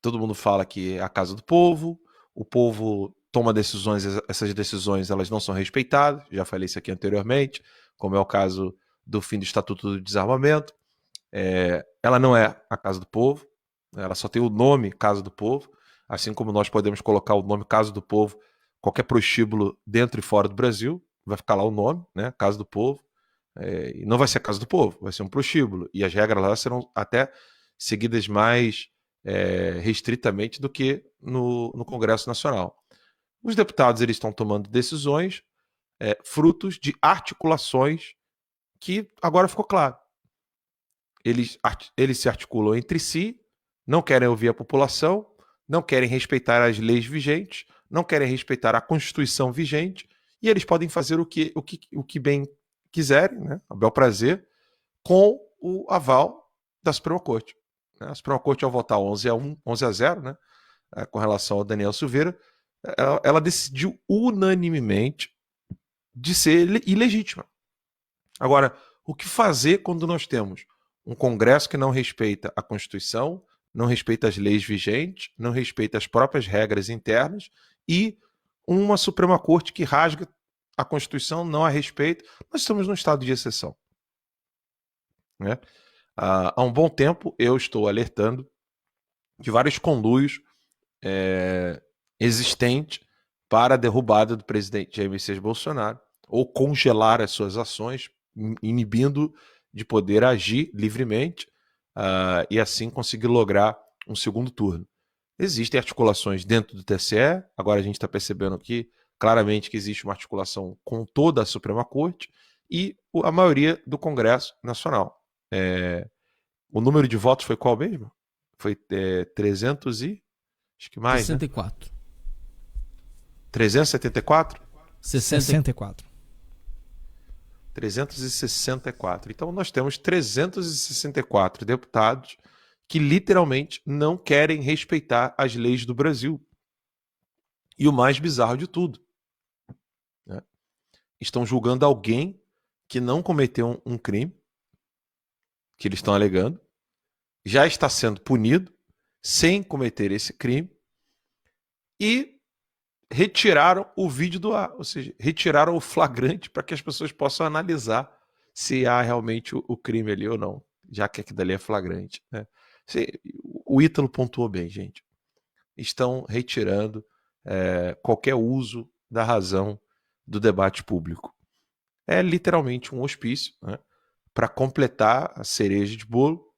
Todo mundo fala que é a casa do povo, o povo toma decisões, essas decisões elas não são respeitadas, já falei isso aqui anteriormente, como é o caso do fim do Estatuto do Desarmamento. Ela não é a casa do povo, ela só tem o nome Casa do Povo, assim como nós podemos colocar o nome Casa do Povo, qualquer prostíbulo dentro e fora do Brasil, vai ficar lá o nome, né, Casa do Povo, e não vai ser a Casa do Povo, vai ser um prostíbulo, e as regras lá serão até seguidas mais restritamente do que no Congresso Nacional. Os deputados eles estão tomando decisões frutos de articulações que agora ficou claro. Eles se articulam entre si, não querem ouvir a população, não querem respeitar as leis vigentes, não querem respeitar a Constituição vigente, e eles podem fazer o que bem quiserem, né, a bel prazer, com o aval da Suprema Corte. A Suprema Corte, ao votar 11-0, né, com relação ao Daniel Silveira, ela decidiu unanimemente de ser ilegítima. Agora, o que fazer quando nós temos um Congresso que não respeita a Constituição, não respeita as leis vigentes, não respeita as próprias regras internas e uma Suprema Corte que rasga a Constituição, não a respeita? Nós estamos num estado de exceção. Né? Há um bom tempo eu estou alertando de vários conluios existentes para a derrubada do presidente Jair Messias Bolsonaro ou congelar as suas ações, inibindo de poder agir livremente e assim conseguir lograr um segundo turno. Existem articulações dentro do TSE, agora a gente está percebendo aqui claramente que existe uma articulação com toda a Suprema Corte e a maioria do Congresso Nacional. O número de votos foi qual mesmo? Foi 300 e... acho que mais, 64. Né? 374? 64. 364. Então nós temos 364 deputados que literalmente não querem respeitar as leis do Brasil. E o mais bizarro de tudo, né? Estão julgando alguém que não cometeu um crime, que eles estão alegando, já está sendo punido sem cometer esse crime e retiraram o vídeo do ar, ou seja, retiraram o flagrante para que as pessoas possam analisar se há realmente o crime ali ou não, já que aquilo ali é flagrante, né? O Ítalo pontuou bem, gente. Estão retirando qualquer uso da razão do debate público. É literalmente um hospício, né? Para completar a cereja de bolo,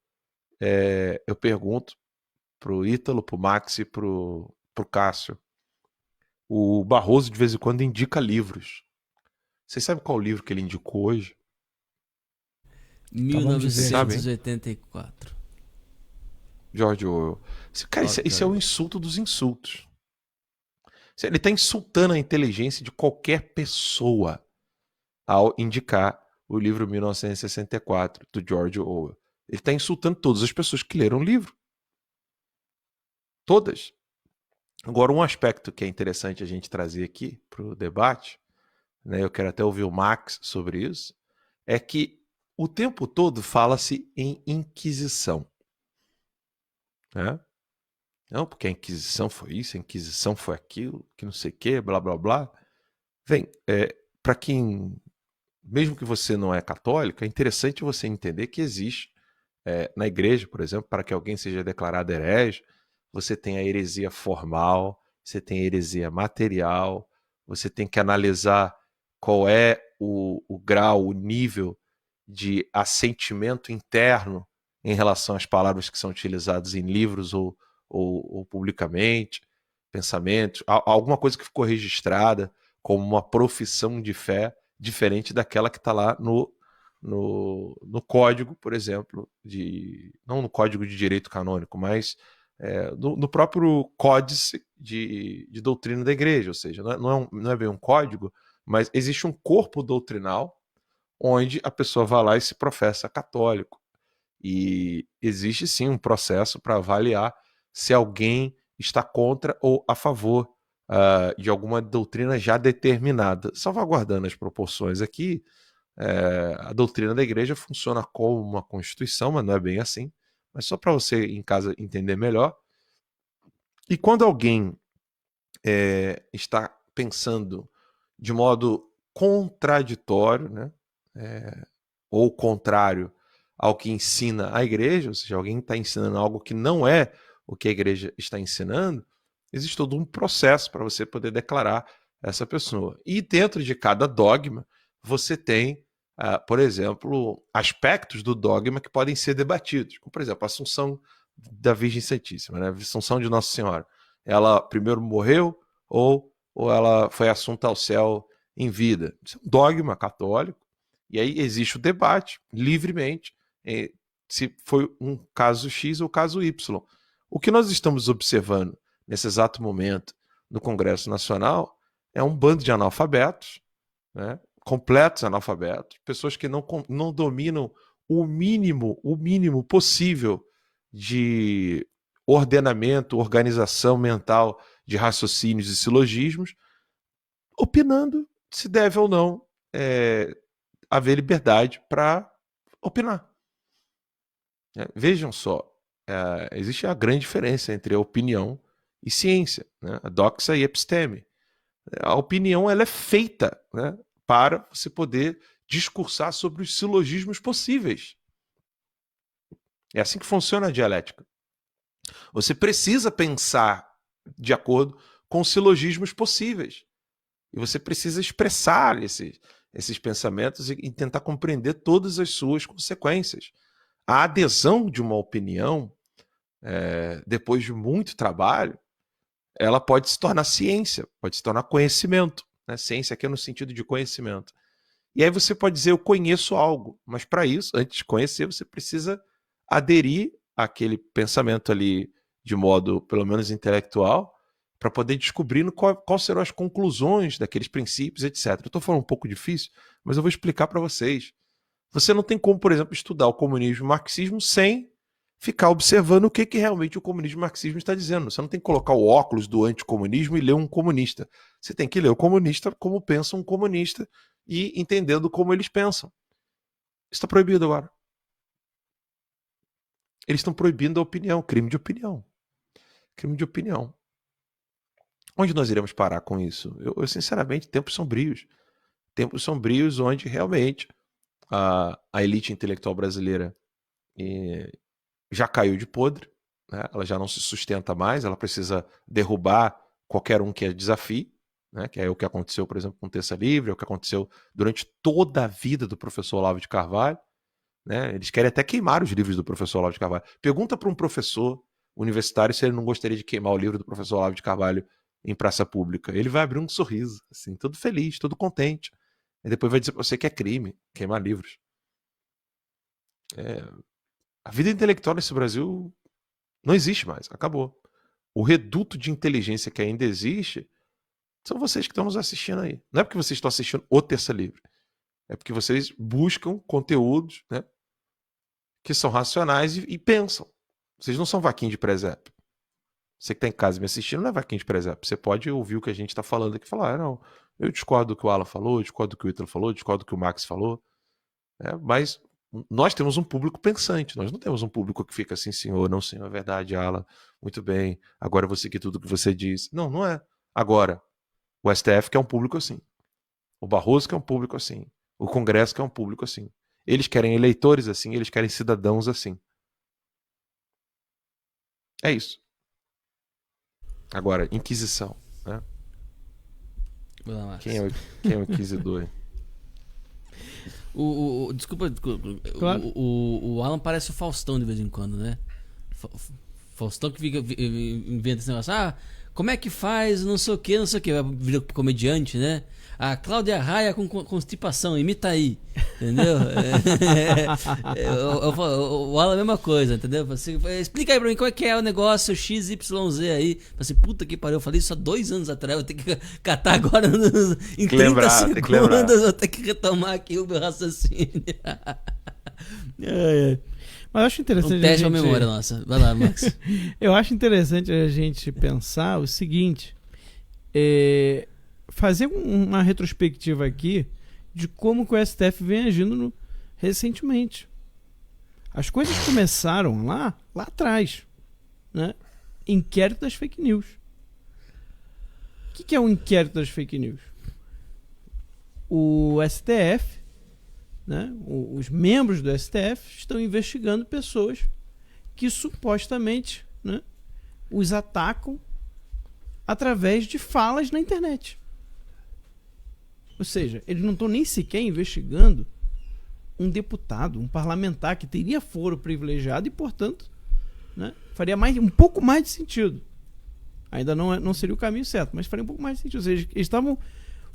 eu pergunto pro Ítalo, pro Max e pro Cássio. O Barroso de vez em quando indica livros. Vocês sabem qual livro que ele indicou hoje? 1984. George Orwell. Cara, isso é um insulto dos insultos. Ele está insultando a inteligência de qualquer pessoa ao indicar o livro 1964 do George Orwell. Ele está insultando todas as pessoas que leram o livro. Todas. Agora, um aspecto que é interessante a gente trazer aqui para o debate, né, eu quero até ouvir o Max sobre isso, é que o tempo todo fala-se em Inquisição. Né? Não, porque a Inquisição foi isso, a Inquisição foi aquilo, que não sei o quê, blá, blá, blá. Vem, para quem, mesmo que você não é católico, é interessante você entender que existe, na igreja, por exemplo, para que alguém seja declarado herege, você tem a heresia formal, você tem a heresia material, você tem que analisar qual é o grau, o nível de assentimento interno em relação às palavras que são utilizadas em livros ou publicamente, pensamentos, alguma coisa que ficou registrada como uma profissão de fé diferente daquela que está lá no código, por exemplo, não no código de direito canônico, mas no próprio códice de doutrina da igreja, ou seja, não é bem um código, mas existe um corpo doutrinal onde a pessoa vai lá e se professa católico. E existe sim um processo para avaliar se alguém está contra ou a favor de alguma doutrina já determinada. Salvaguardando as proporções aqui, a doutrina da igreja funciona como uma constituição, mas não é bem assim. Mas só para você em casa entender melhor. E quando alguém está pensando de modo contraditório, né, ou contrário ao que ensina a igreja, ou seja, alguém está ensinando algo que não é o que a igreja está ensinando, existe todo um processo para você poder declarar essa pessoa. E dentro de cada dogma, você tem, por exemplo, aspectos do dogma que podem ser debatidos, como, por exemplo, a Assunção da Virgem Santíssima, né? A Assunção de Nossa Senhora. Ela primeiro morreu ou ela foi assunta ao céu em vida? Isso é um dogma católico. E aí existe o debate livremente se foi um caso X ou caso Y. O que nós estamos observando nesse exato momento no Congresso Nacional é um bando de analfabetos, né? Completos analfabetos, pessoas que não dominam o mínimo possível de ordenamento, organização mental de raciocínios e silogismos, opinando se deve ou não haver liberdade para opinar. Vejam só, existe a grande diferença entre a opinião e ciência, né? A doxa e episteme. A opinião ela é feita, né, para você poder discursar sobre os silogismos possíveis. É assim que funciona a dialética. Você precisa pensar de acordo com os silogismos possíveis. E você precisa expressar esses pensamentos e tentar compreender todas as suas consequências. A adesão de uma opinião, depois de muito trabalho, ela pode se tornar ciência, pode se tornar conhecimento. Né? Ciência aqui é no sentido de conhecimento. E aí você pode dizer, eu conheço algo, mas para isso, antes de conhecer, você precisa aderir àquele pensamento ali de modo, pelo menos, intelectual, para poder descobrir quais serão as conclusões daqueles princípios, etc. Eu estou falando um pouco difícil, mas eu vou explicar para vocês. Você não tem como, por exemplo, estudar o comunismo e o marxismo sem ficar observando o que realmente o comunismo e o marxismo está dizendo. Você não tem que colocar o óculos do anticomunismo e ler um comunista. Você tem que ler o comunista como pensa um comunista e entendendo como eles pensam. Isso está proibido agora. Eles estão proibindo a opinião, crime de opinião. Crime de opinião. Onde nós iremos parar com isso? Eu sinceramente, tempos sombrios. Tempos sombrios onde realmente a elite intelectual brasileira já caiu de podre, né? Ela já não se sustenta mais, ela precisa derrubar qualquer um que a desafie, né? Que é o que aconteceu, por exemplo, com o Terça Livre, é o que aconteceu durante toda a vida do professor Olavo de Carvalho. Né? Eles querem até queimar os livros do professor Olavo de Carvalho. Pergunta para um professor universitário se ele não gostaria de queimar o livro do professor Olavo de Carvalho em praça pública. Ele vai abrir um sorriso, assim, todo feliz, todo contente. E depois vai dizer para você que é crime queimar livros. A vida intelectual nesse Brasil não existe mais, acabou. O reduto de inteligência que ainda existe são vocês que estão nos assistindo aí. Não é porque vocês estão assistindo o Terça Livre. É porque vocês buscam conteúdos, né, que são racionais e pensam. Vocês não são vaquinha de presépio. Você que está em casa me assistindo não é vaquinha de presépio. Você pode ouvir o que a gente está falando aqui e falar, não, eu discordo do que o Alan falou, eu discordo do que o Ítalo falou, eu discordo do que o Max falou. Mas nós temos um público pensante. Nós não temos um público que fica assim, senhor, não, senhor, é verdade, Alan, muito bem, agora eu vou seguir tudo o que você disse. Não, não é. Agora, o STF que é um público assim. O Barroso que é um público assim. O Congresso que é um público assim. Eles querem eleitores assim, eles querem cidadãos assim. É isso. Agora, Inquisição. Né? Quem é o Inquisidor? Desculpa. Claro. O Alan parece o Faustão de vez em quando, né? Faustão que inventa esse negócio. Como é que faz, não sei o que, vira comediante, né? A Cláudia Raia com constipação, imita aí, entendeu? O Alan é a mesma coisa, entendeu? Você, explica aí pra mim como é que é o negócio XYZ aí. Assim, puta que pariu, eu falei isso há 2 anos atrás, eu tenho que catar agora em 30 segundos, vou ter que retomar aqui o meu raciocínio. Mas eu acho interessante. Teste a memória nossa. Vai lá, Max. Eu acho interessante a gente pensar o seguinte: fazer uma retrospectiva aqui de como que o STF vem agindo recentemente. As coisas começaram lá atrás, né? Inquérito das fake news. O que é o inquérito das fake news? O STF, né? Os membros do STF estão investigando pessoas que supostamente, né, os atacam através de falas na internet. Ou seja, eles não estão nem sequer investigando um deputado, um parlamentar que teria foro privilegiado e, portanto, né, faria um pouco mais de sentido. Ainda não seria o caminho certo, mas faria um pouco mais de sentido. Ou seja, eles estavam...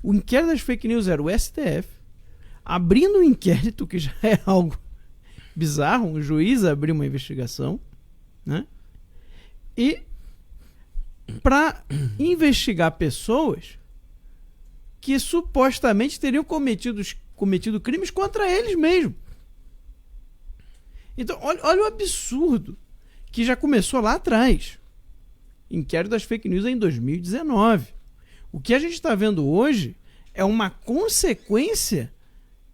O inquérito das fake news era o STF abrindo um inquérito, que já é algo bizarro, um juiz abrir uma investigação, né? E para investigar pessoas que supostamente teriam cometido crimes contra eles mesmos. Então, olha o absurdo que já começou lá atrás. Inquérito das fake news é em 2019. O que a gente está vendo hoje é uma consequência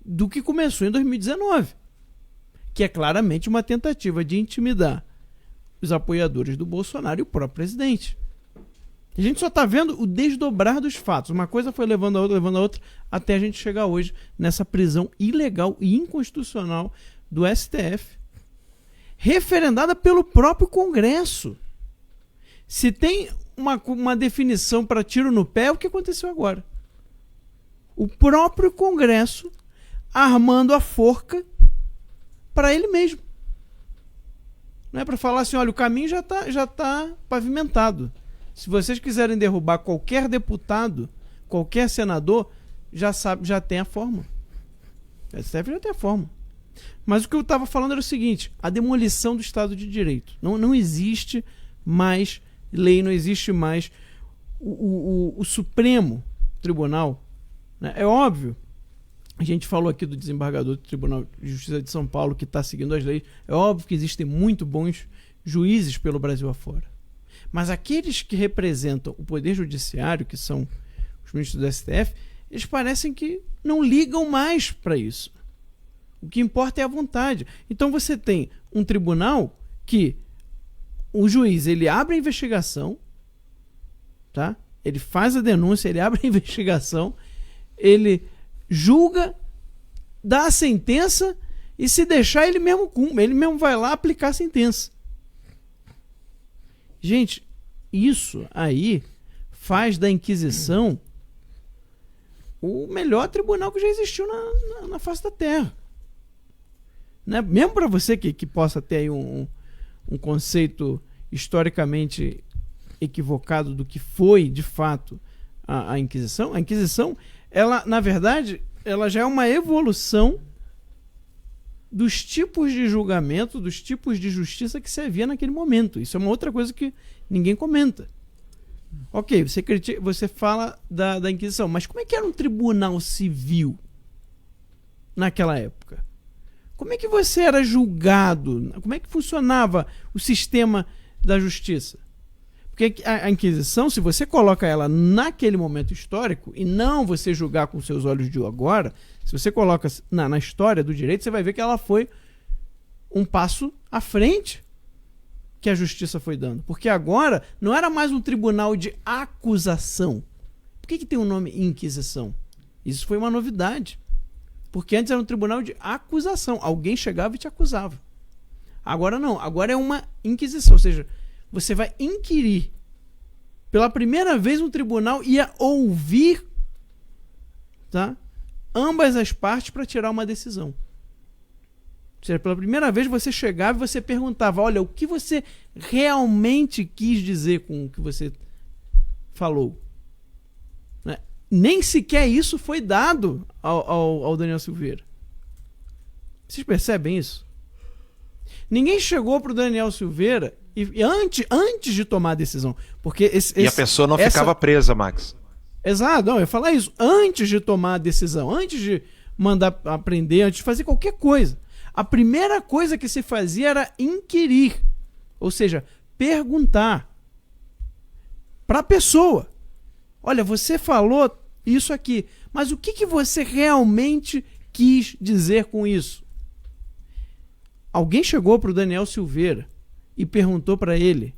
do que começou em 2019, que é claramente uma tentativa de intimidar os apoiadores do Bolsonaro e o próprio presidente. A gente só está vendo o desdobrar dos fatos. Uma coisa foi levando a outra, até a gente chegar hoje nessa prisão ilegal e inconstitucional do STF, referendada pelo próprio Congresso. Se tem uma definição para tiro no pé, é o que aconteceu agora. O próprio Congresso armando a forca para ele mesmo. Não é para falar assim, olha, o caminho já tá pavimentado. Se vocês quiserem derrubar qualquer deputado, qualquer senador, já tem a forma. O STF já tem a forma. Mas o que eu estava falando era o seguinte, a demolição do Estado de Direito. Não existe mais lei, não existe mais o Supremo Tribunal. Né? É óbvio, a gente falou aqui do desembargador do Tribunal de Justiça de São Paulo que está seguindo as leis. É óbvio que existem muito bons juízes pelo Brasil afora. Mas aqueles que representam o Poder Judiciário, que são os ministros do STF, eles parecem que não ligam mais para isso. O que importa é a vontade. Então você tem um tribunal que o juiz ele abre a investigação, tá? Ele faz a denúncia, ele abre a investigação, ele julga, dá a sentença e se deixar ele mesmo cumpre, ele mesmo vai lá aplicar a sentença. Gente, isso aí faz da Inquisição o melhor tribunal que já existiu na face da Terra. Né? Mesmo para você que possa ter aí um conceito historicamente equivocado do que foi, de fato, a Inquisição. A Inquisição, ela, na verdade, ela já é uma evolução dos tipos de julgamento, dos tipos de justiça que se havia naquele momento. Isso é uma outra coisa que ninguém comenta. Ok, você fala da Inquisição, mas como é que era um tribunal civil naquela época? Como é que você era julgado? Como é que funcionava o sistema da justiça? Porque a Inquisição, se você coloca ela naquele momento histórico, e não você julgar com seus olhos de agora, se você coloca na história do direito, você vai ver que ela foi um passo à frente que a justiça foi dando. Porque agora não era mais um tribunal de acusação. Por que tem o nome Inquisição? Isso foi uma novidade. Porque antes era um tribunal de acusação. Alguém chegava e te acusava. Agora não. Agora é uma inquisição. Ou seja, você vai inquirir. Pela primeira vez um tribunal ia ouvir, tá, ambas as partes para tirar uma decisão. Ou seja, pela primeira vez você chegava e você perguntava, olha, o que você realmente quis dizer com o que você falou? Né? Nem sequer isso foi dado ao Daniel Silveira. Vocês percebem isso? Ninguém chegou pro Daniel Silveira e antes de tomar a decisão. Porque e a pessoa não ficava presa, Max. Exato, não, eu ia falar isso. Antes de tomar a decisão, antes de mandar aprender, antes de fazer qualquer coisa. A primeira coisa que se fazia era inquirir. Ou seja, perguntar para a pessoa. Olha, você falou isso aqui, mas o que você realmente quis dizer com isso? Alguém chegou para o Daniel Silveira e perguntou para ele,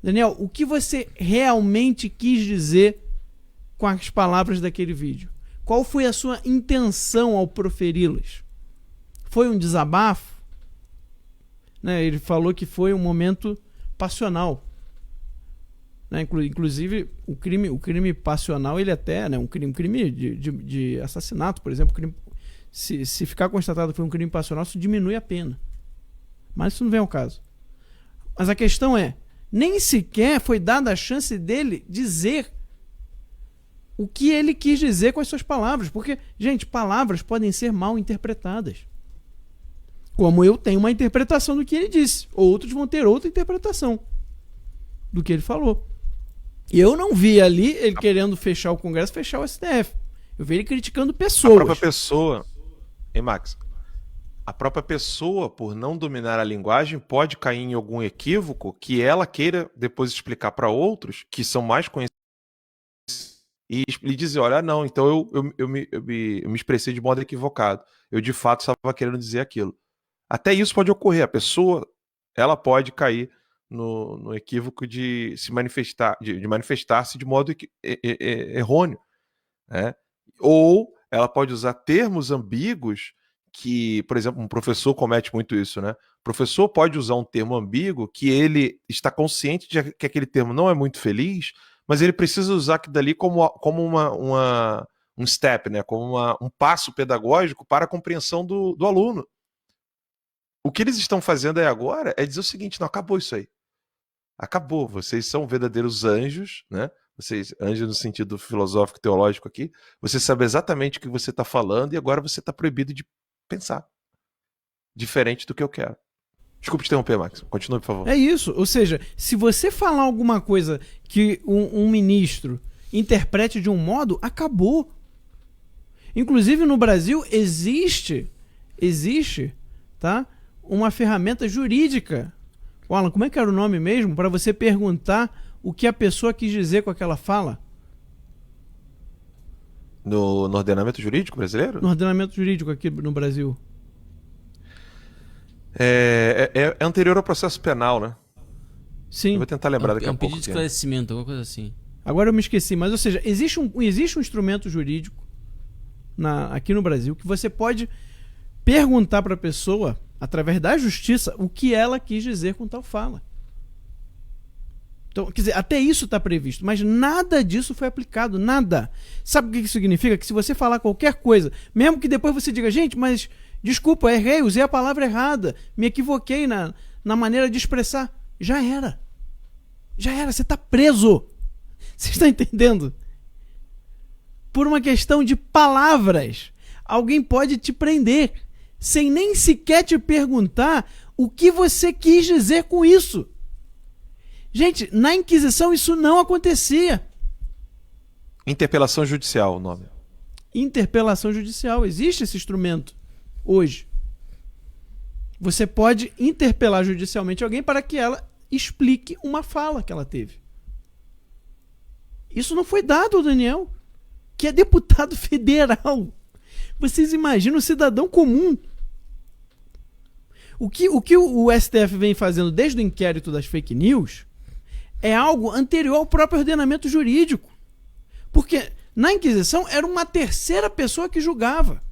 Daniel, o que você realmente quis dizer com as palavras daquele vídeo? Qual foi a sua intenção ao proferi-las? Foi um desabafo? Né, ele falou que foi um momento passional. Né, inclusive, o crime passional, ele até, né, um crime de assassinato, por exemplo, se ficar constatado que foi um crime passional, isso diminui a pena. Mas isso não vem ao caso. Mas a questão é, nem sequer foi dada a chance dele dizer o que ele quis dizer com as suas palavras. Porque, gente, palavras podem ser mal interpretadas. Como eu tenho uma interpretação do que ele disse. Outros vão ter outra interpretação do que ele falou. E eu não vi ali ele querendo fechar o Congresso, fechar o STF. Eu vi ele criticando pessoas. A própria pessoa... Hein, Max? A própria pessoa, por não dominar a linguagem, pode cair em algum equívoco que ela queira depois explicar para outros que são mais conhecidos e dizer, olha, não, então eu me expressei de modo equivocado. Eu, de fato, estava querendo dizer aquilo. Até isso pode ocorrer. A pessoa, ela pode cair no equívoco de se manifestar, de manifestar-se de modo errôneo, né? Ou ela pode usar termos ambíguos que, por exemplo, um professor comete muito isso, né? O professor pode usar um termo ambíguo que ele está consciente de que aquele termo não é muito feliz, mas ele precisa usar aquilo dali como um step, né? Como um passo pedagógico para a compreensão do aluno. O que eles estão fazendo aí agora é dizer o seguinte: não, acabou isso aí. Acabou. Vocês são verdadeiros anjos, né? Vocês, anjos no sentido filosófico, teológico aqui. Você sabe exatamente o que você está falando e agora você está proibido de pensar. Diferente do que eu quero. Desculpe te interromper, Max. Continue, por favor. É isso. Ou seja, se você falar alguma coisa que um ministro interprete de um modo, acabou. Inclusive no Brasil existe, tá, uma ferramenta jurídica. Alan, como é que era o nome mesmo? Para você perguntar o que a pessoa quis dizer com aquela fala. No ordenamento jurídico brasileiro? No ordenamento jurídico aqui no Brasil. É anterior ao processo penal, né? Sim. Eu vou tentar lembrar daqui a pouco. É um pedido de esclarecimento, alguma coisa assim. Agora eu me esqueci, mas ou seja, existe um instrumento jurídico aqui no Brasil que você pode perguntar para a pessoa, através da justiça, o que ela quis dizer com tal fala. Então, quer dizer, até isso está previsto, mas nada disso foi aplicado, nada. Sabe o que isso significa? Que se você falar qualquer coisa, mesmo que depois você diga, gente, mas desculpa, errei, usei a palavra errada, me equivoquei na maneira de expressar, já era. Já era, você está preso. Você está entendendo? Por uma questão de palavras, alguém pode te prender, sem nem sequer te perguntar o que você quis dizer com isso. Gente, na Inquisição isso não acontecia. Interpelação judicial, o nome. Interpelação judicial. Existe esse instrumento hoje. Você pode interpelar judicialmente alguém para que ela explique uma fala que ela teve. Isso não foi dado ao Daniel, que é deputado federal. Vocês imaginam um cidadão comum. O que o STF vem fazendo desde o inquérito das fake news é algo anterior ao próprio ordenamento jurídico. Porque na Inquisição era uma terceira pessoa que julgava.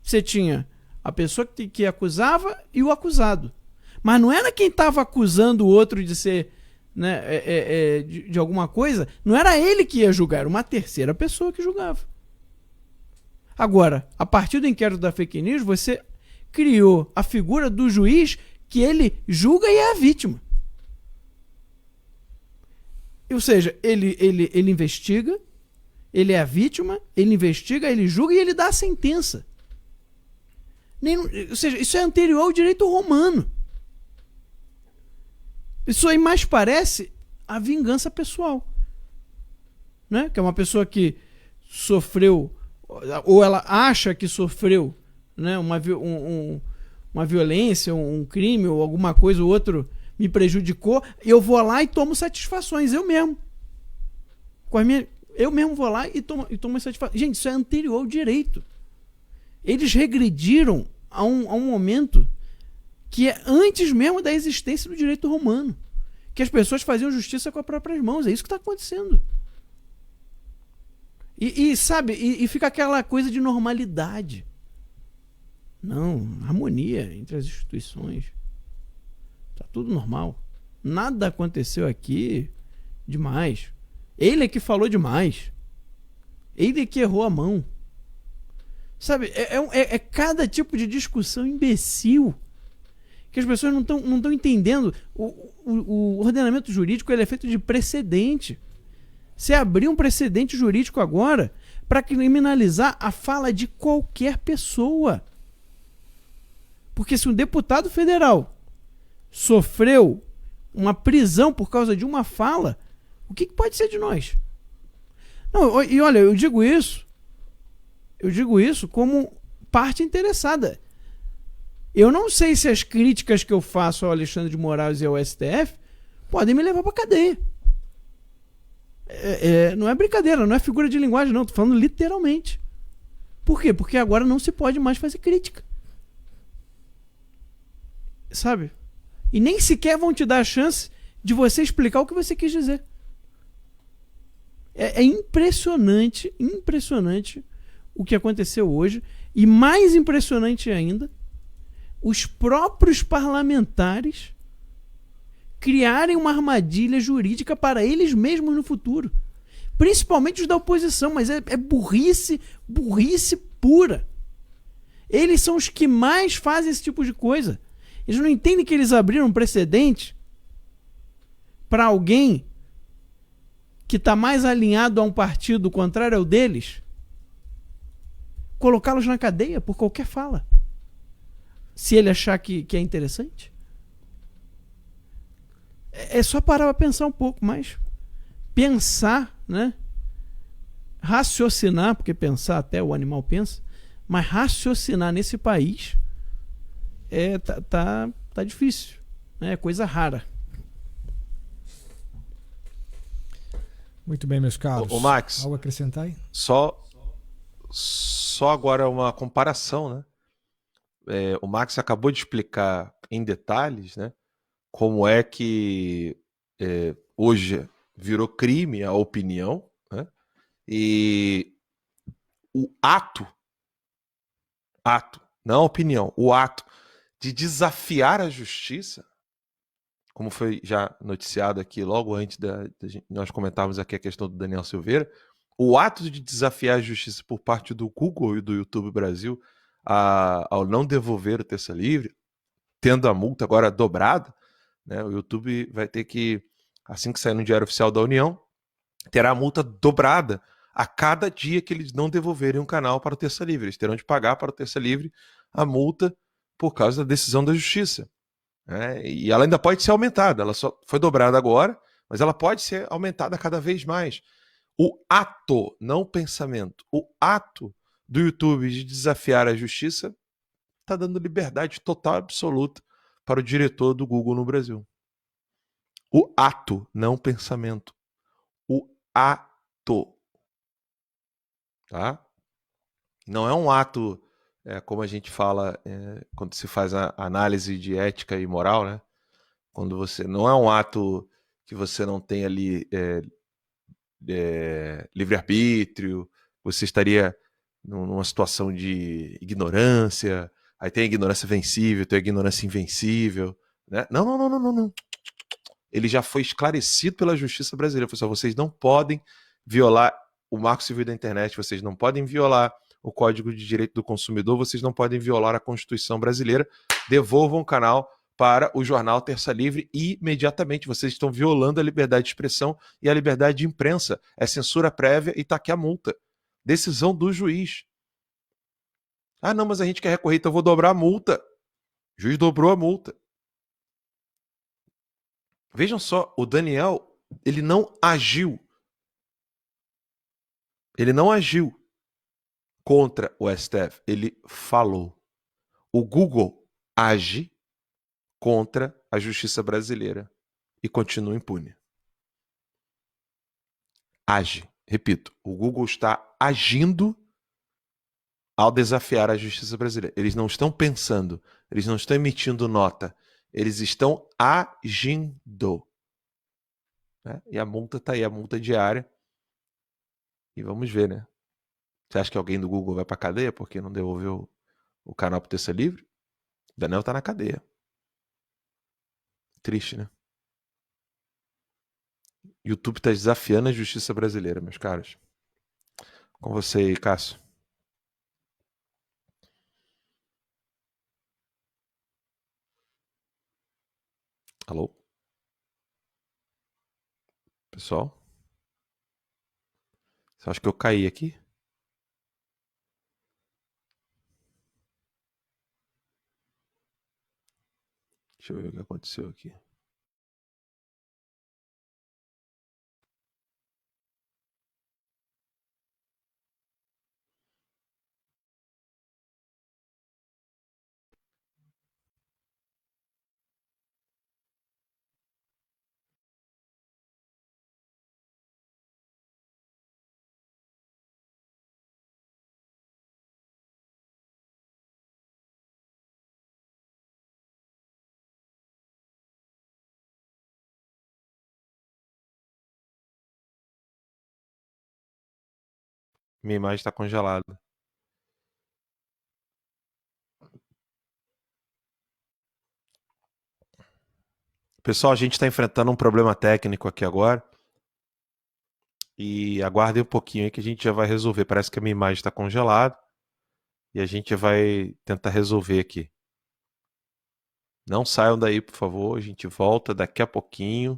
Você tinha a pessoa que acusava e o acusado. Mas não era quem estava acusando o outro de ser, né, de alguma coisa, não era ele que ia julgar, era uma terceira pessoa que julgava. Agora, a partir do inquérito da fake news, você criou a figura do juiz que ele julga e é a vítima. Ou seja, ele investiga, ele é a vítima, ele investiga, ele julga e ele dá a sentença. Ou seja, isso é anterior ao direito romano. Isso aí mais parece a vingança pessoal. Né? Que é uma pessoa que sofreu, ou ela acha que sofreu, né, uma violência, um crime ou alguma coisa ou outro me prejudicou, eu vou lá e tomo satisfações, eu mesmo. Eu mesmo vou lá e tomo satisfações. Gente, isso é anterior ao direito. Eles regrediram a um momento que é antes mesmo da existência do direito romano. Que as pessoas faziam justiça com as próprias mãos. É isso que está acontecendo. E fica aquela coisa de normalidade. Não, harmonia entre as instituições. Tá tudo normal. Nada aconteceu aqui demais. Ele é que falou demais. Ele é que errou a mão. Sabe, é cada tipo de discussão imbecil que as pessoas não estão entendendo. O ordenamento jurídico ele é feito de precedente. Você abriu um precedente jurídico agora para criminalizar a fala de qualquer pessoa. Porque se um deputado federal sofreu uma prisão por causa de uma fala, o que pode ser de nós? Não, e olha, eu digo isso como parte interessada. Eu não sei se as críticas que eu faço ao Alexandre de Moraes e ao STF podem me levar para cadeia. Não é brincadeira, não é figura de linguagem, não. Estou falando literalmente. Por quê? Porque agora não se pode mais fazer crítica. Sabe? E nem sequer vão te dar a chance de você explicar o que você quis dizer. É impressionante o que aconteceu hoje. E mais impressionante ainda, os próprios parlamentares criarem uma armadilha jurídica para eles mesmos no futuro. Principalmente os da oposição, mas é burrice pura. Eles são os que mais fazem esse tipo de coisa. Eles não entendem que eles abriram um precedente para alguém que está mais alinhado a um partido contrário ao deles, colocá-los na cadeia por qualquer fala. Se ele achar que é interessante. É só parar para pensar um pouco mais. Pensar, né? Raciocinar, porque pensar até o animal pensa, mas raciocinar nesse país tá difícil. É coisa rara. Muito bem, meus caros. O Max, algo a acrescentar aí? Só agora uma comparação, né? O Max acabou de explicar em detalhes, né, como é que hoje virou crime a opinião, né? E o ato, não a opinião, o ato de desafiar a justiça, como foi já noticiado aqui logo antes de nós comentarmos aqui a questão do Daniel Silveira, o ato de desafiar a justiça por parte do Google e do YouTube Brasil ao não devolver o terça livre, tendo a multa agora dobrada, né, o YouTube vai ter que, assim que sair no Diário Oficial da União, terá a multa dobrada a cada dia que eles não devolverem um canal para o terça livre. Eles terão de pagar para o terça livre a multa por causa da decisão da justiça. E ela ainda pode ser aumentada, ela só foi dobrada agora, mas ela pode ser aumentada cada vez mais. O ato, não o pensamento, o ato do YouTube de desafiar a justiça está dando liberdade total absoluta para o diretor do Google no Brasil. O ato, não o pensamento. O ato. Tá? Não é um ato, como a gente fala quando se faz a análise de ética e moral, né? Quando você não é um ato que você não tem ali livre-arbítrio, você estaria numa situação de ignorância, aí tem a ignorância vencível, tem a ignorância invencível, né? Não. Ele já foi esclarecido pela justiça brasileira. Vocês não podem violar o Marco Civil da Internet, vocês não podem violar o Código de Direito do Consumidor, vocês não podem violar a Constituição brasileira. Devolvam o canal para o jornal Terça Livre imediatamente. Vocês estão violando a liberdade de expressão e a liberdade de imprensa. É censura prévia e está aqui a multa. Decisão do juiz. Ah, não, mas a gente quer recorrer, então eu vou dobrar a multa. O juiz dobrou a multa. Vejam só, o Daniel, ele não agiu. Ele não agiu contra o STF. Ele falou. O Google age contra a justiça brasileira e continua impune. Age. Repito, o Google está agindo ao desafiar a justiça brasileira. Eles não estão pensando, eles não estão emitindo nota, eles estão agindo. Né? E a multa está aí, a multa diária. E vamos ver, né? Você acha que alguém do Google vai para cadeia porque não devolveu o canal para Terça Livre? O Daniel está na cadeia. Triste, né? YouTube está desafiando a justiça brasileira, meus caros. Com você aí, Cássio. Alô? Pessoal? Você acha que eu caí aqui? Deixa eu ver o que aconteceu aqui. Minha imagem está congelada. Pessoal, a gente está enfrentando um problema técnico aqui agora. E aguardem um pouquinho aí que a gente já vai resolver. Parece que a minha imagem está congelada. E a gente vai tentar resolver aqui. Não saiam daí, por favor. A gente volta daqui a pouquinho.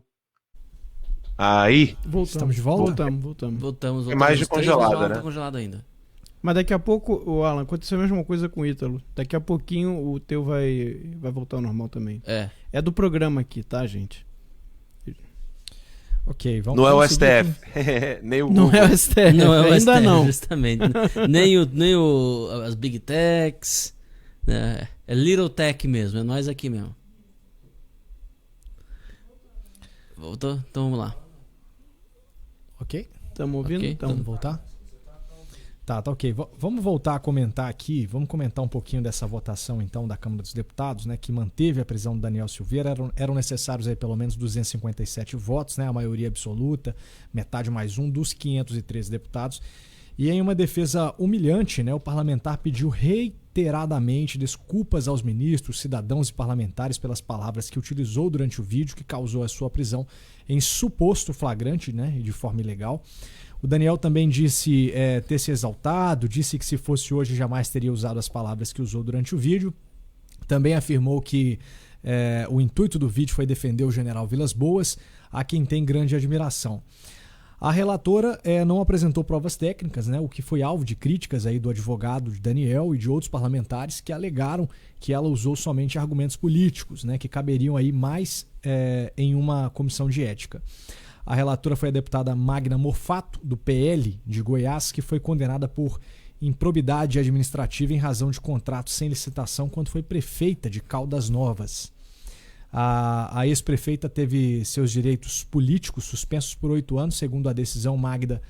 Aí. Estamos de volta? Voltamos. Imagem congelada, né? Tá congelado ainda. Mas daqui a pouco, o Alan, aconteceu a mesma coisa com o Ítalo. Daqui a pouquinho o teu vai voltar ao normal também. É do programa aqui, tá, gente? Ok, vamos. Não é o STF. Nem o Google. Não é o STF. Não é o ainda STF, não. Justamente. nem as Big Techs. Né? É Little Tech mesmo. É nós aqui mesmo. Voltou? Então vamos lá. Ok? Estamos ouvindo? Ok, Então, Vamos voltar? Tá ok. Vamos voltar a comentar aqui, vamos comentar um pouquinho dessa votação então da Câmara dos Deputados, né, que manteve a prisão do Daniel Silveira. Eram necessários aí pelo menos 257 votos, né, a maioria absoluta, metade mais um dos 513 deputados. E em uma defesa humilhante, né, o parlamentar pediu reiteradamente desculpas aos ministros, cidadãos e parlamentares pelas palavras que utilizou durante o vídeo que causou a sua prisão em suposto flagrante, né, e de forma ilegal. O Daniel também disse ter se exaltado, disse que se fosse hoje jamais teria usado as palavras que usou durante o vídeo. Também afirmou que o intuito do vídeo foi defender o general Vilas Boas, a quem tem grande admiração. A relatora não apresentou provas técnicas, né, o que foi alvo de críticas aí do advogado de Daniel e de outros parlamentares que alegaram que ela usou somente argumentos políticos, né, que caberiam aí mais em uma comissão de ética. A relatora foi a deputada Magna Mofato, do PL de Goiás, que foi condenada por improbidade administrativa em razão de contrato sem licitação quando foi prefeita de Caldas Novas. A ex-prefeita teve seus direitos políticos suspensos por 8 anos. Segundo a decisão, Magda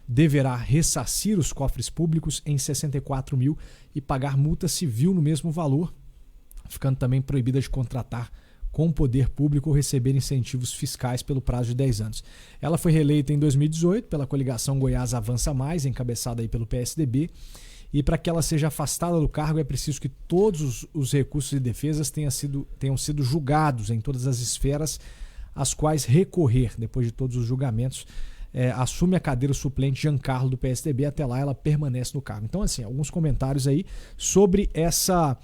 deverá ressarcir os cofres públicos em 64 mil e pagar multa civil no mesmo valor, ficando também proibida de contratar com o poder público ou receber incentivos fiscais pelo prazo de 10 anos. Ela foi reeleita em 2018 pela coligação Goiás Avança Mais, encabeçada aí pelo PSDB, e para que ela seja afastada do cargo é preciso que todos os recursos de defesas tenham sido julgados em todas as esferas às quais recorrer. Depois de todos os julgamentos, assume a cadeira o suplente Giancarlo do PSDB, até lá ela permanece no cargo. Então, assim, alguns comentários aí sobre essa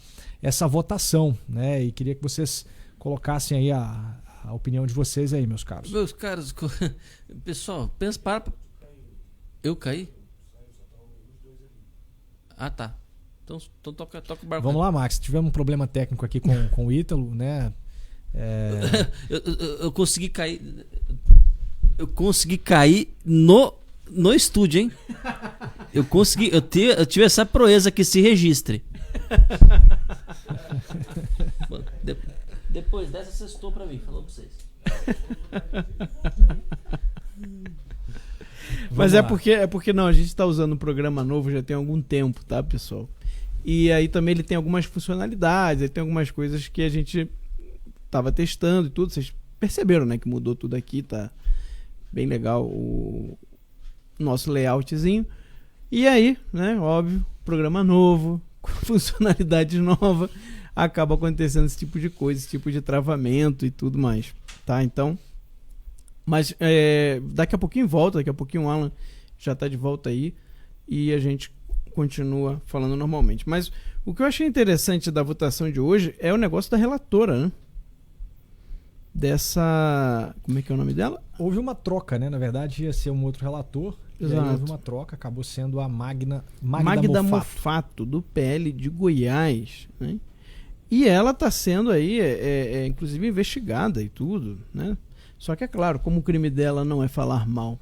votação, né? E queria que vocês colocassem aí a opinião de vocês aí, meus caros. Meus caros, pessoal, para. Eu caí? Ah, tá. Então toca o barco. Vamos lá, Max. Tivemos um problema técnico aqui com o Ítalo, né? Eu consegui cair. Eu consegui cair no estúdio, hein? Eu tive essa proeza que se registre. Depois dessa, sextou pra mim, falou pra vocês. Mas é porque não, a gente tá usando um programa novo já tem algum tempo, tá, pessoal? E aí também ele tem algumas funcionalidades, ele tem algumas coisas que a gente tava testando e tudo. Vocês perceberam, né, que mudou tudo aqui, tá bem legal o nosso layoutzinho. E aí, né, óbvio, programa novo, com funcionalidade nova, acaba acontecendo esse tipo de coisa, esse tipo de travamento e tudo mais, tá? Então, mas daqui a pouquinho volta, daqui a pouquinho o Alan já tá de volta aí e a gente continua falando normalmente. Mas o que eu achei interessante da votação de hoje é o negócio da relatora, né? Dessa... Como é que é o nome dela? Houve uma troca, né? Na verdade ia ser um outro relator. Exato. E aí houve uma troca, acabou sendo a Magda Mofato, do PL de Goiás, né? E ela está sendo aí, inclusive, investigada e tudo, né? Só que é claro, como o crime dela não é falar mal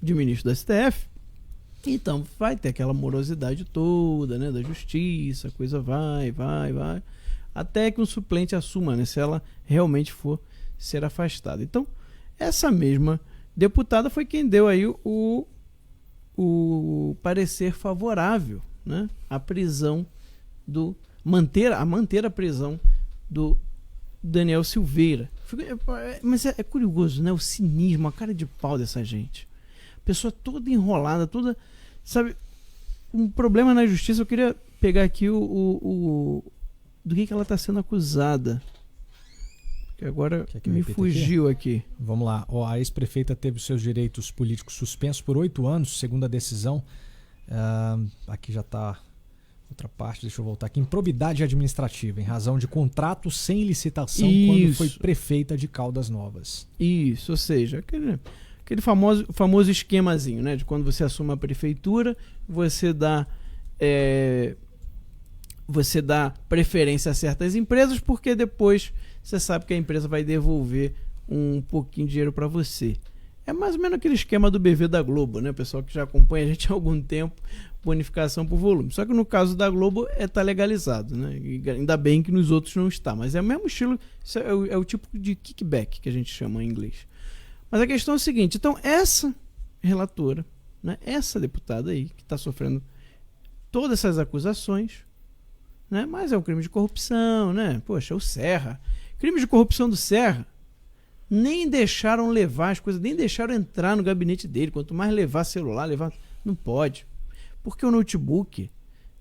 de ministro do STF, então vai ter aquela morosidade toda, né? Da justiça, a coisa vai, até que um suplente assuma, né? Se ela realmente for ser afastada. Então, essa mesma deputada foi quem deu aí o parecer favorável, né? À prisão manter a prisão do Daniel Silveira. Mas é curioso, né? O cinismo, a cara de pau dessa gente. Pessoa toda enrolada, toda... Sabe, um problema na justiça. Eu queria pegar aqui do que ela está sendo acusada. que agora me fugiu aqui. Vamos lá. A ex-prefeita teve os seus direitos políticos suspensos por 8 anos, segundo a decisão. Aqui já está outra parte, deixa eu voltar aqui. Improbidade administrativa, em razão de contrato sem licitação quando foi prefeita de Caldas Novas. Isso, ou seja, aquele famoso esquemazinho, né? De quando você assume a prefeitura, você dá preferência a certas empresas, porque depois você sabe que a empresa vai devolver um pouquinho de dinheiro para você. É mais ou menos aquele esquema do BV da Globo, né? O pessoal que já acompanha a gente há algum tempo, bonificação por volume. Só que no caso da Globo tá legalizado, né? E ainda bem que nos outros não está. Mas é o mesmo estilo, é o tipo de kickback que a gente chama em inglês. Mas a questão é o seguinte, então essa relatora, né? Essa deputada aí, que está sofrendo todas essas acusações, né? Mas é um crime de corrupção, né? Poxa, o Serra. Crime de corrupção do Serra. Nem deixaram levar as coisas, nem deixaram entrar no gabinete dele. Quanto mais levar celular, não pode. Porque o notebook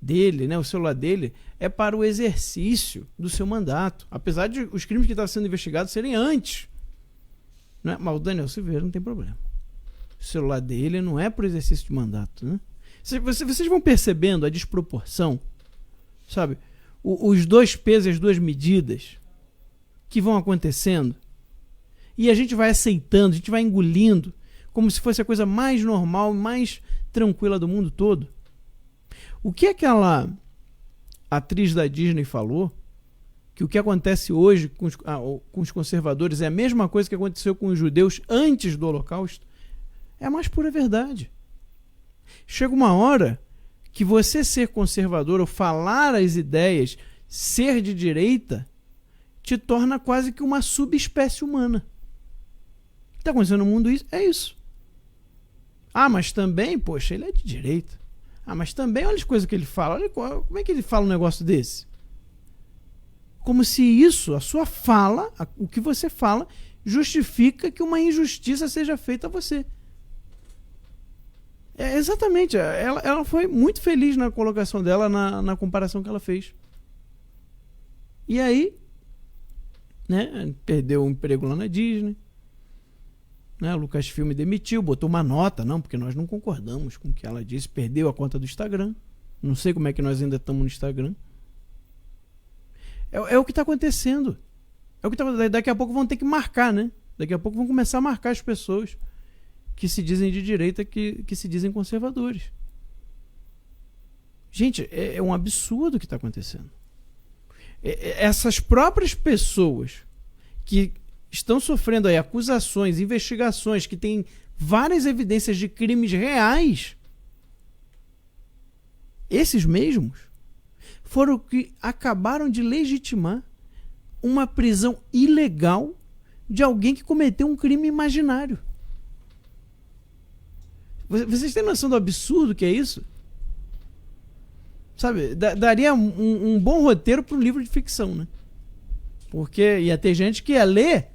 dele, né, o celular dele, é para o exercício do seu mandato. Apesar de os crimes que estavam sendo investigados serem antes. Né? Mas o Daniel Silveira não tem problema. O celular dele não é para o exercício de mandato. Né? Vocês vão percebendo a desproporção, sabe? Os dois pesos e as duas medidas que vão acontecendo. E a gente vai aceitando, a gente vai engolindo, como se fosse a coisa mais normal, mais tranquila do mundo todo. O que aquela atriz da Disney falou, que o que acontece hoje com os conservadores é a mesma coisa que aconteceu com os judeus antes do Holocausto, é a mais pura verdade. Chega uma hora que você ser conservador ou falar as ideias, ser de direita, te torna quase que uma subespécie humana. O que está acontecendo no mundo é isso. Mas também, poxa, ele é de direita. Mas também, olha as coisas que ele fala. Olha como é que ele fala um negócio desse. Como se isso, a sua fala, o que você fala, justifica que uma injustiça seja feita a você. Exatamente. Ela foi muito feliz na colocação dela, na comparação que ela fez. E aí, né, perdeu o emprego lá na Disney. Né, o Lucasfilm demitiu, botou uma nota, porque nós não concordamos com o que ela disse, perdeu a conta do Instagram. Não sei como é que nós ainda estamos no Instagram. É o que está acontecendo. Daqui a pouco vão ter que marcar, né? Daqui a pouco vão começar a marcar as pessoas que se dizem de direita, que se dizem conservadores. Gente, é um absurdo o que está acontecendo. Essas próprias pessoas que estão sofrendo aí acusações, investigações, que têm várias evidências de crimes reais, esses mesmos foram que acabaram de legitimar uma prisão ilegal de alguém que cometeu um crime imaginário. Vocês têm noção do absurdo que é isso? Sabe, daria um bom roteiro para um livro de ficção, né? Porque ia ter gente que ia ler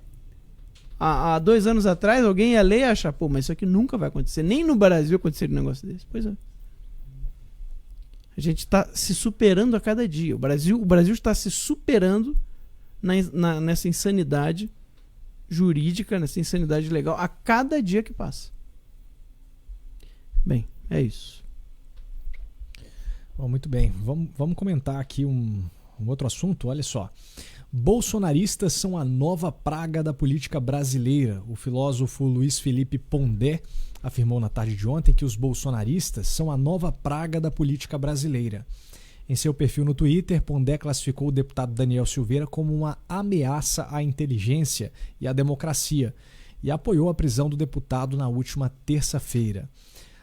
há 2 anos atrás, alguém ia ler e achar, mas isso aqui nunca vai acontecer. Nem no Brasil acontecer um negócio desse. Pois é. A gente está se superando a cada dia. O Brasil está se superando nessa insanidade jurídica, nessa insanidade legal, a cada dia que passa. Bem, é isso. Bom, muito bem. Vamos comentar aqui um outro assunto. Olha só. Bolsonaristas são a nova praga da política brasileira. O filósofo Luiz Felipe Pondé afirmou na tarde de ontem que os bolsonaristas são a nova praga da política brasileira. Em seu perfil no Twitter, Pondé classificou o deputado Daniel Silveira como uma ameaça à inteligência e à democracia e apoiou a prisão do deputado na última terça-feira.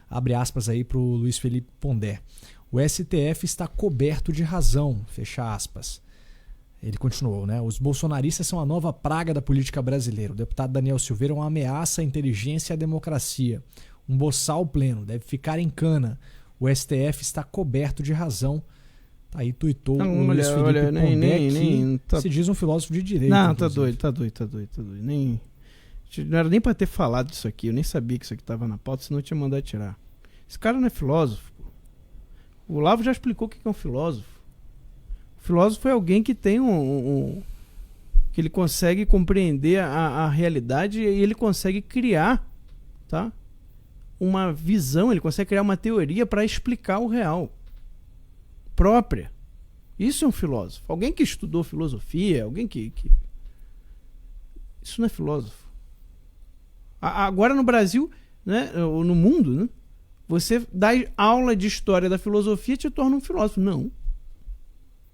Abre aspas aí para o Luiz Felipe Pondé. O STF está coberto de razão, fecha aspas. Ele continuou, né? Os bolsonaristas são a nova praga da política brasileira. O deputado Daniel Silveira é uma ameaça à inteligência e à democracia. Um boçal pleno, deve ficar em cana. O STF está coberto de razão. Aí tuitou o Luiz Felipe Pondé, que se diz um filósofo de direito. Não, tá doido. Não era nem pra ter falado disso aqui. Eu nem sabia que isso aqui tava na pauta, senão eu tinha mandado tirar. Esse cara não é filósofo. O Olavo já explicou o que é um filósofo. O filósofo é alguém que tem que ele consegue compreender a realidade e ele consegue criar, tá? Uma visão, ele consegue criar uma teoria para explicar o real própria. Isso é um filósofo. Alguém que estudou filosofia, alguém que... Isso não é filósofo. Agora no Brasil, né, ou no mundo, né, você dá aula de história da filosofia e te torna um filósofo. Não.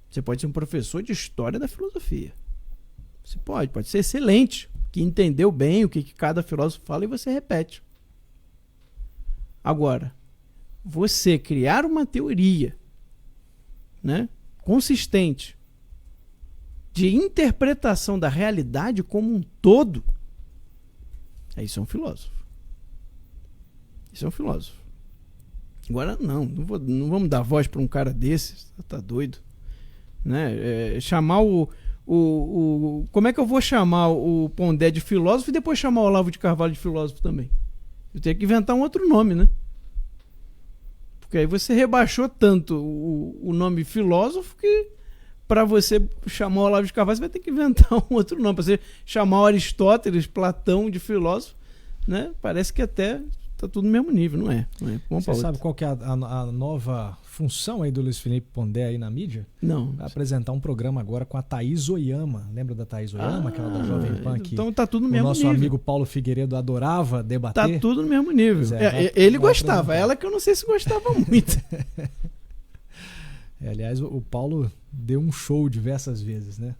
Você pode ser um professor de história da filosofia. Você pode ser excelente, que entendeu bem o que cada filósofo fala e você repete. Agora, você criar uma teoria, né, consistente de interpretação da realidade como um todo, isso é um filósofo. Isso é um filósofo. Agora não vamos dar voz para um cara desse, tá doido, né? Chamar como é que eu vou chamar o Pondé de filósofo e depois chamar o Olavo de Carvalho de filósofo também? Eu tenho que inventar um outro nome, né? Porque aí você rebaixou tanto o nome filósofo que para você chamar o Olavo de Carvalho você vai ter que inventar um outro nome. Para você chamar o Aristóteles, Platão de filósofo, né? Parece que até tá tudo no mesmo nível, não é? Você sabe qual que é a nova função aí do Luiz Felipe Pondé aí na mídia? Não. Vai apresentar um programa agora com a Thaís Oyama. Lembra da Thaís Oyama, aquela da Jovem Pan? Então tá tudo no mesmo nível. O nosso amigo Paulo Figueiredo adorava debater. Tá tudo no mesmo nível. Ele gostava, apresentar. Ela que eu não sei se gostava muito. Aliás, o Paulo deu um show diversas vezes, né?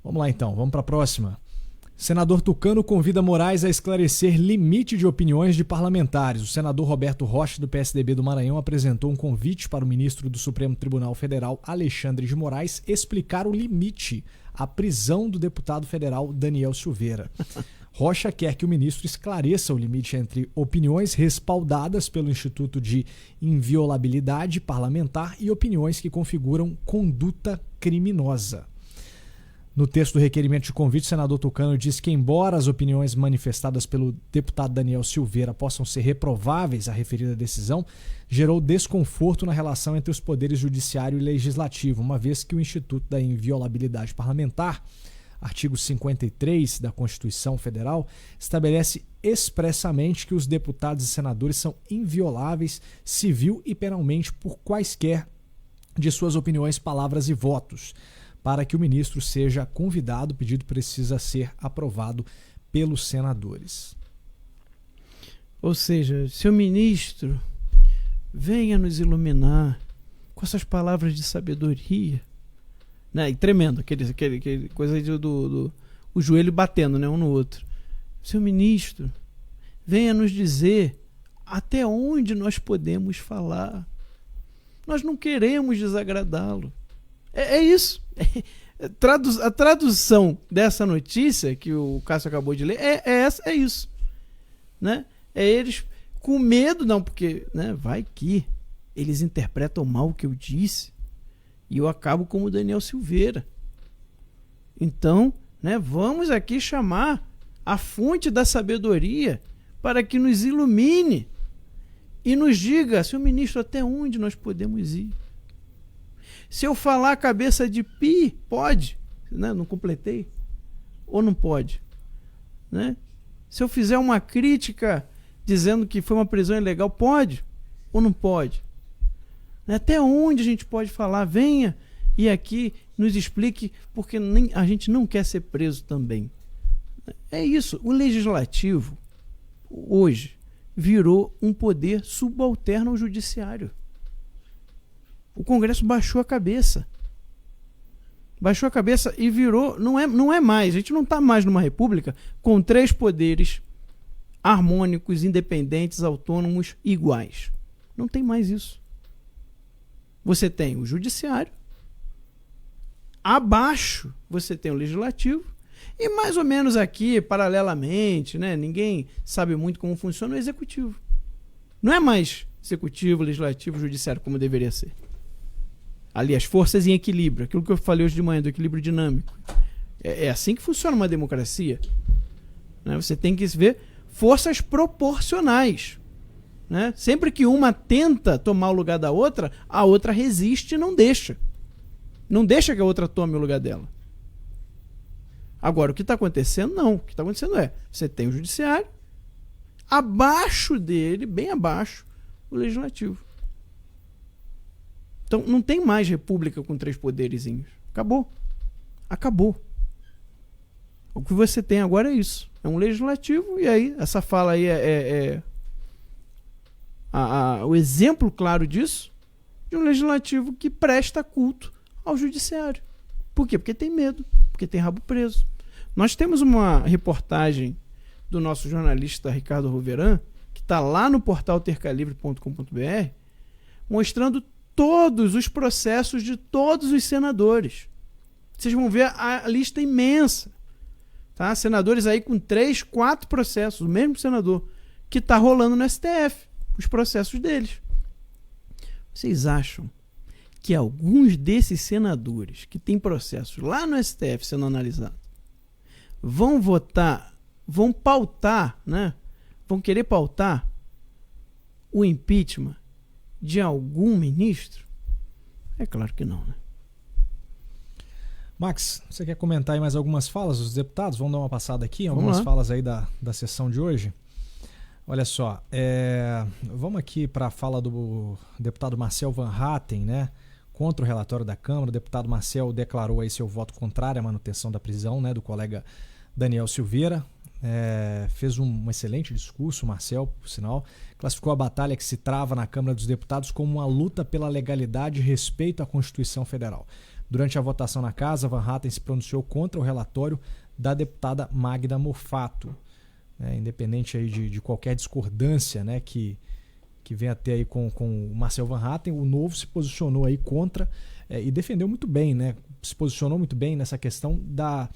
Vamos lá então, vamos para a próxima. Senador Tucano convida Moraes a esclarecer limite de opiniões de parlamentares. O senador Roberto Rocha, do PSDB do Maranhão, apresentou um convite para o ministro do Supremo Tribunal Federal, Alexandre de Moraes, explicar o limite à prisão do deputado federal Daniel Silveira. Rocha quer que o ministro esclareça o limite entre opiniões respaldadas pelo Instituto de Inviolabilidade Parlamentar e opiniões que configuram conduta criminosa. No texto do requerimento de convite, o senador Tucano diz que, embora as opiniões manifestadas pelo deputado Daniel Silveira possam ser reprováveis, a referida decisão gerou desconforto na relação entre os poderes judiciário e legislativo, uma vez que o Instituto da Inviolabilidade Parlamentar, artigo 53 da Constituição Federal, estabelece expressamente que os deputados e senadores são invioláveis civil e penalmente por quaisquer de suas opiniões, palavras e votos. Para que o ministro seja convidado, o pedido precisa ser aprovado pelos senadores. Ou seja, seu ministro, venha nos iluminar com essas palavras de sabedoria. Né? E tremendo, aquele coisa o joelho batendo, né, um no outro. Seu ministro, venha nos dizer até onde nós podemos falar. Nós não queremos desagradá-lo. É isso. A tradução dessa notícia que o Cássio acabou de ler é isso. Né? É eles com medo, não, porque, né, vai que eles interpretam mal o que eu disse e eu acabo como o Daniel Silveira. Então, né, vamos aqui chamar a fonte da sabedoria para que nos ilumine e nos diga, senhor ministro, até onde nós podemos ir. Se eu falar cabeça de pi, pode, né? Não completei, ou não pode, né? Se eu fizer uma crítica dizendo que foi uma prisão ilegal, pode ou não pode? Até onde a gente pode falar? Venha e aqui nos explique, porque a gente não quer ser preso também. É isso. O legislativo hoje virou um poder subalterno ao judiciário. O Congresso baixou a cabeça. Baixou a cabeça e virou... Não é mais. A gente não está mais numa república com 3 poderes harmônicos, independentes, autônomos, iguais. Não tem mais isso. Você tem o judiciário. Abaixo você tem o legislativo. E mais ou menos aqui, paralelamente, né, ninguém sabe muito como funciona o executivo. Não é mais executivo, legislativo, judiciário como deveria ser. Ali, as forças em equilíbrio. Aquilo que eu falei hoje de manhã, do equilíbrio dinâmico. É assim que funciona uma democracia. Né? Você tem que ver forças proporcionais. Né? Sempre que uma tenta tomar o lugar da outra, a outra resiste e não deixa. Não deixa que a outra tome o lugar dela. Agora, o que está acontecendo, não. O que está acontecendo você tem o judiciário, abaixo dele, bem abaixo, o legislativo. Então, não tem mais república com 3 poderizinhos. Acabou. O que você tem agora é isso. É um legislativo, e aí, essa fala aí o exemplo claro disso, de um legislativo que presta culto ao judiciário. Por quê? Porque tem medo, porque tem rabo preso. Nós temos uma reportagem do nosso jornalista Ricardo Roveran, que está lá no portal tercalivre.com.br, mostrando todos os processos de todos os senadores. Vocês vão ver a lista imensa. Tá? Senadores aí com 3, 4 processos, o mesmo senador, que está rolando no STF, os processos deles. Vocês acham que alguns desses senadores que têm processos lá no STF sendo analisados vão votar, vão pautar, né? Vão querer pautar o impeachment de algum ministro? É claro que não, né? Max, você quer comentar aí mais algumas falas dos deputados? Vamos dar uma passada aqui, algumas falas aí da sessão de hoje. Olha só, vamos aqui para a fala do deputado Marcel Van Hatten, né? Contra o relatório da Câmara. O deputado Marcel declarou aí seu voto contrário à manutenção da prisão, né, do colega Daniel Silveira. Fez um excelente discurso, Marcel, por sinal. Classificou a batalha que se trava na Câmara dos Deputados como uma luta pela legalidade e respeito à Constituição Federal. Durante a votação na casa, Van Hatten se pronunciou contra o relatório da deputada Magda Mofato. Independente aí de qualquer discordância, né, que vem até aí com o Marcel Van Hatten, o Novo se posicionou aí contra e defendeu muito bem, né, se posicionou muito bem nessa questão da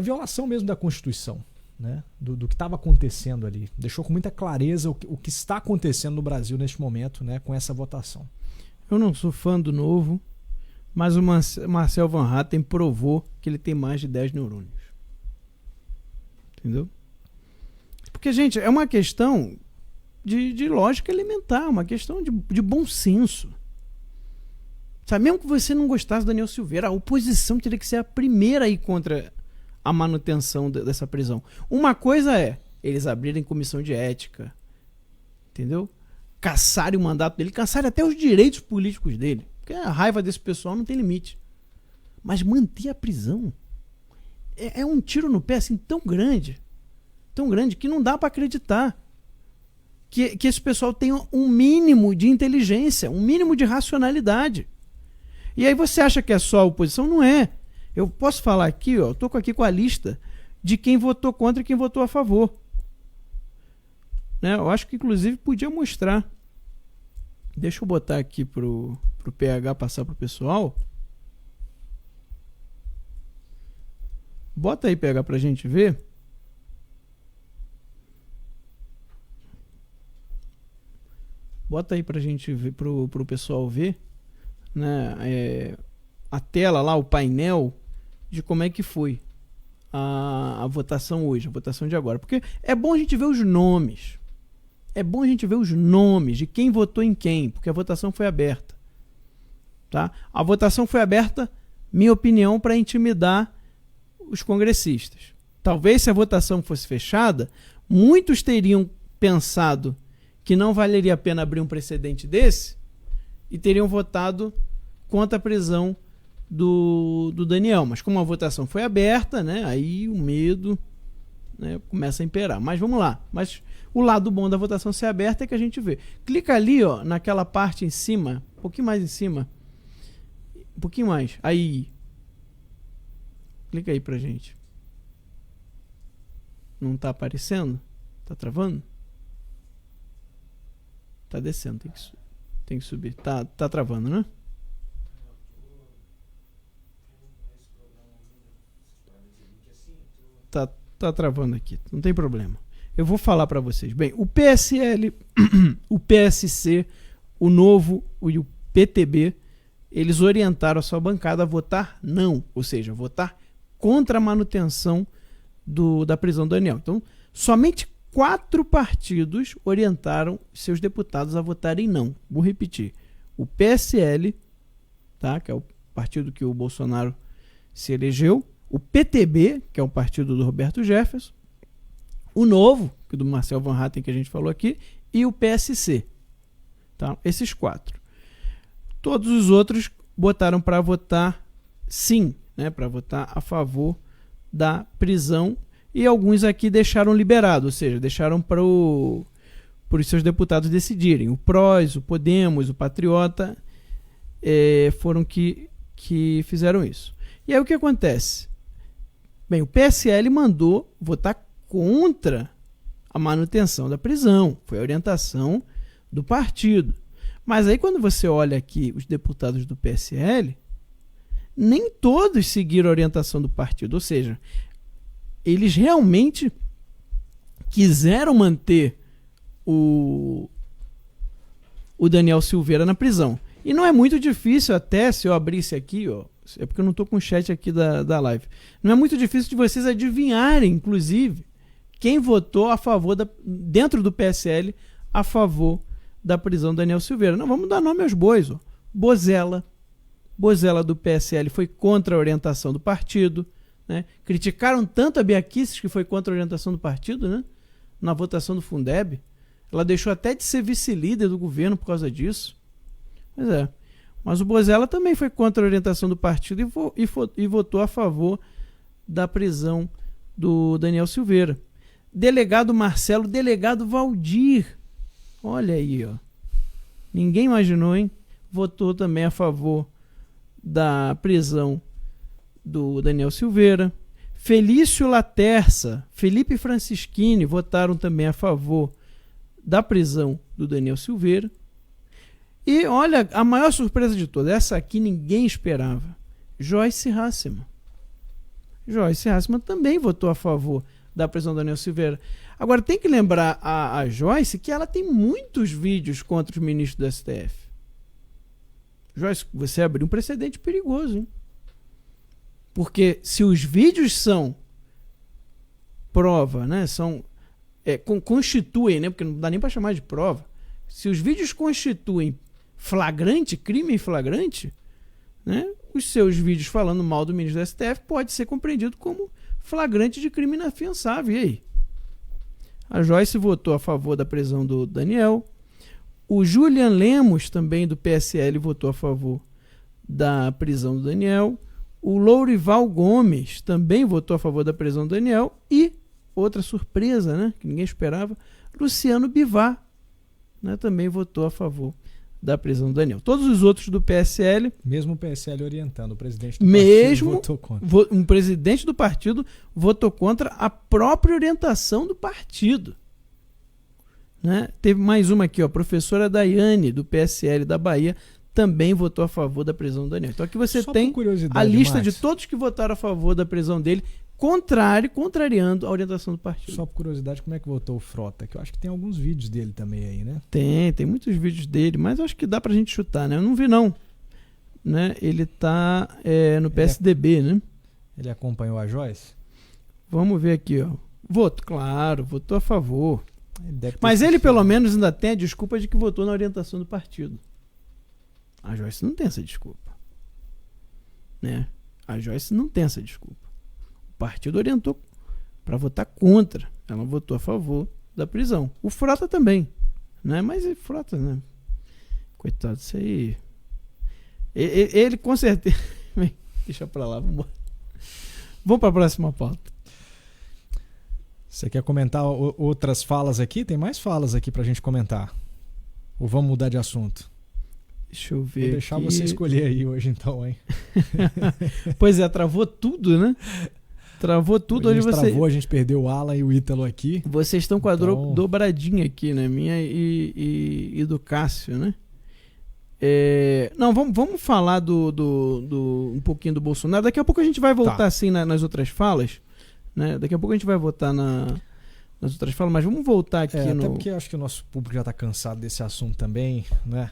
violação mesmo da Constituição, né, do que estava acontecendo ali. Deixou com muita clareza o que está acontecendo no Brasil neste momento, né, com essa votação. Eu não sou fã do Novo, mas o Marcel Van Hatten provou que ele tem mais de 10 neurônios. Entendeu? Porque, gente, é uma questão de lógica elementar, uma questão de bom senso. Sabe, mesmo que você não gostasse do Daniel Silveira, a oposição teria que ser a primeira a ir contra a manutenção dessa prisão. Uma coisa é eles abrirem comissão de ética, entendeu? Caçarem o mandato dele, caçarem até os direitos políticos dele. Porque a raiva desse pessoal não tem limite. Mas manter a prisão é um tiro no pé assim tão grande que não dá para acreditar que esse pessoal tenha um mínimo de inteligência, um mínimo de racionalidade. E aí você acha que é só a oposição? Não é. Eu posso falar aqui, eu estou aqui com a lista de quem votou contra e quem votou a favor. Né? Eu acho que inclusive podia mostrar. Deixa eu botar aqui pro PH passar pro pessoal. Bota aí, PH, pra gente ver. Bota aí pra gente ver, pro pessoal ver, né, a tela lá, o painel de como é que foi a votação hoje, a votação de agora. Porque é bom a gente ver os nomes. É bom a gente ver os nomes de quem votou em quem, porque a votação foi aberta. Tá? A votação foi aberta, minha opinião, para intimidar os congressistas. Talvez se a votação fosse fechada, muitos teriam pensado que não valeria a pena abrir um precedente desse e teriam votado contra a prisão do Daniel. Mas como a votação foi aberta, né, aí o medo, né, começa a imperar. Mas vamos lá. Mas o lado bom da votação ser aberta é que a gente vê. Clica ali, ó, naquela parte em cima, um pouquinho mais em cima. Um pouquinho mais. Aí. Clica aí pra gente. Não tá aparecendo? Tá travando? Tá descendo, tem que subir. Tá travando, né? Tá travando aqui, não tem problema. Eu vou falar para vocês. Bem, o PSL, o PSC, o Novo e o PTB, eles orientaram a sua bancada a votar não, ou seja, votar contra a manutenção da prisão do Daniel. Então, somente 4 partidos orientaram seus deputados a votarem não. Vou repetir. O PSL, tá, que é o partido que o Bolsonaro se elegeu, o PTB, que é o partido do Roberto Jefferson, o Novo, que é do Marcel Van Hatten, que a gente falou aqui, e o PSC. Tá? Esses 4. Todos os outros botaram para votar sim, né? Para votar a favor da prisão, e alguns aqui deixaram liberado, ou seja, deixaram para os seus deputados decidirem. O PROS, o Podemos, o Patriota foram que fizeram isso. E aí o que acontece? Bem, o PSL mandou votar contra a manutenção da prisão. Foi a orientação do partido. Mas aí quando você olha aqui os deputados do PSL, nem todos seguiram a orientação do partido. Ou seja, eles realmente quiseram manter o Daniel Silveira na prisão. E não é muito difícil, até se eu abrisse aqui, ó, é porque eu não estou com o chat aqui da live. Não é muito difícil de vocês adivinharem, inclusive, quem votou a favor, dentro do PSL, a favor da prisão do Daniel Silveira. Não, vamos dar nome aos bois. Ó. Bozella do PSL foi contra a orientação do partido. Né? Criticaram tanto a Bia Kicis, que foi contra a orientação do partido, né? Na votação do Fundeb. Ela deixou até de ser vice-líder do governo por causa disso. Pois é. Mas o Bozella também foi contra a orientação do partido e votou a favor da prisão do Daniel Silveira. Delegado Marcelo, delegado Valdir. Olha aí, ó. Ninguém imaginou, hein? Votou também a favor da prisão do Daniel Silveira. Felício Laterça, Felipe Francischini votaram também a favor da prisão do Daniel Silveira. E olha, a maior surpresa de todas, essa aqui ninguém esperava. Joyce Hasselmann. Joyce Hasselmann também votou a favor da prisão do Daniel Silveira. Agora tem que lembrar a Joyce que ela tem muitos vídeos contra os ministros do STF. Joyce, você abriu um precedente perigoso, hein? Porque se os vídeos são prova, né? Constituem, né? Porque não dá nem para chamar de prova. Se os vídeos constituem flagrante, crime em flagrante, né? Os seus vídeos falando mal do ministro do STF pode ser compreendido como flagrante de crime inafiançável. E aí? A Joyce votou a favor da prisão do Daniel. O Julian Lemos, também do PSL, votou a favor da prisão do Daniel. O Lourival Gomes também votou a favor da prisão do Daniel. E, outra surpresa, né, que ninguém esperava, Luciano Bivar, né, também votou a favor da prisão do Daniel. Todos os outros do PSL... Mesmo o PSL orientando, o presidente do partido votou contra. Um presidente do partido votou contra a própria orientação do partido. Né? Teve mais uma aqui, ó, a professora Daiane, do PSL da Bahia, também votou a favor da prisão do Daniel. Então aqui você tem a lista, Max, de todos que votaram a favor da prisão dele, contrariando a orientação do partido. Só por curiosidade, como é que votou o Frota? Que eu acho que tem alguns vídeos dele também aí, né? Tem muitos vídeos dele, mas eu acho que dá pra gente chutar, né? Eu não vi, não. Né? Ele tá no PSDB, né? Ele acompanhou a Joyce? Vamos ver aqui, ó. Votou a favor. Mas ele, pelo menos, ainda tem a desculpa de que votou na orientação do partido. A Joyce não tem essa desculpa. Né? A Joyce não tem essa desculpa. O partido orientou para votar contra. Ela votou a favor da prisão. O Frota também. Né? Mas o Frota, né? Coitado, isso aí... Ele com certeza... Deixa pra lá, vamos para a próxima pauta. Você quer comentar outras falas aqui? Tem mais falas aqui pra gente comentar. Ou vamos mudar de assunto? Deixa eu ver. Vou deixar aqui. Você escolher aí hoje então, hein? Pois é, travou tudo, né? Travou tudo. Hoje travou, a gente perdeu o Alan e o Ítalo aqui. Vocês estão com a dobradinha aqui, né? Minha e do Cássio, né? Não, vamos falar um pouquinho do Bolsonaro. Daqui a pouco a gente vai voltar assim nas outras falas. Né? Daqui a pouco a gente vai votar nas outras falas, mas vamos voltar aqui até porque eu acho que o nosso público já está cansado desse assunto também, né?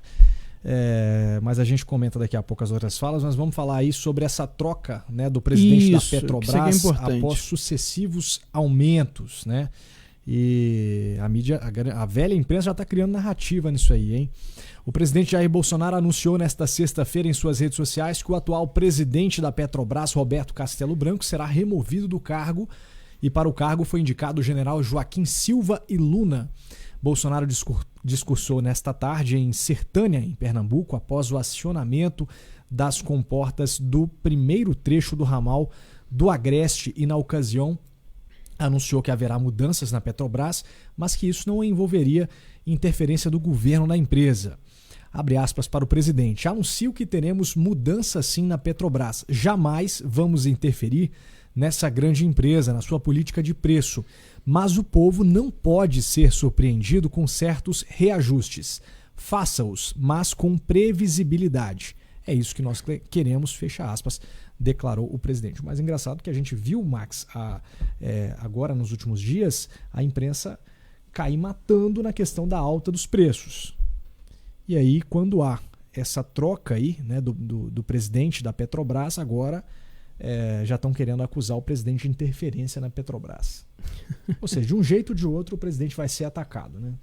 Mas a gente comenta daqui a pouco as outras falas, mas vamos falar aí sobre essa troca, né, do presidente da Petrobras após sucessivos aumentos, né? E a mídia, a velha imprensa já está criando narrativa nisso aí, hein? O presidente Jair Bolsonaro anunciou nesta sexta-feira em suas redes sociais que o atual presidente da Petrobras, Roberto Castelo Branco, será removido do cargo e para o cargo foi indicado o general Joaquim Silva e Luna. Bolsonaro discursou nesta tarde em Sertânia, em Pernambuco, após o acionamento das comportas do primeiro trecho do ramal do Agreste e, na ocasião, anunciou que haverá mudanças na Petrobras, mas que isso não envolveria interferência do governo na empresa. Abre aspas para o presidente. Anuncio que teremos mudança sim na Petrobras. Jamais vamos interferir nessa grande empresa, na sua política de preço. Mas o povo não pode ser surpreendido com certos reajustes. Faça-os, mas com previsibilidade. É isso que nós queremos, fecha aspas, declarou o presidente. O mais engraçado é que a gente viu, Max, agora nos últimos dias, a imprensa cair matando na questão da alta dos preços. E aí, quando há essa troca aí, né, do presidente da Petrobras, agora já estão querendo acusar o presidente de interferência na Petrobras. Ou seja, de um jeito ou de outro, o presidente vai ser atacado, né?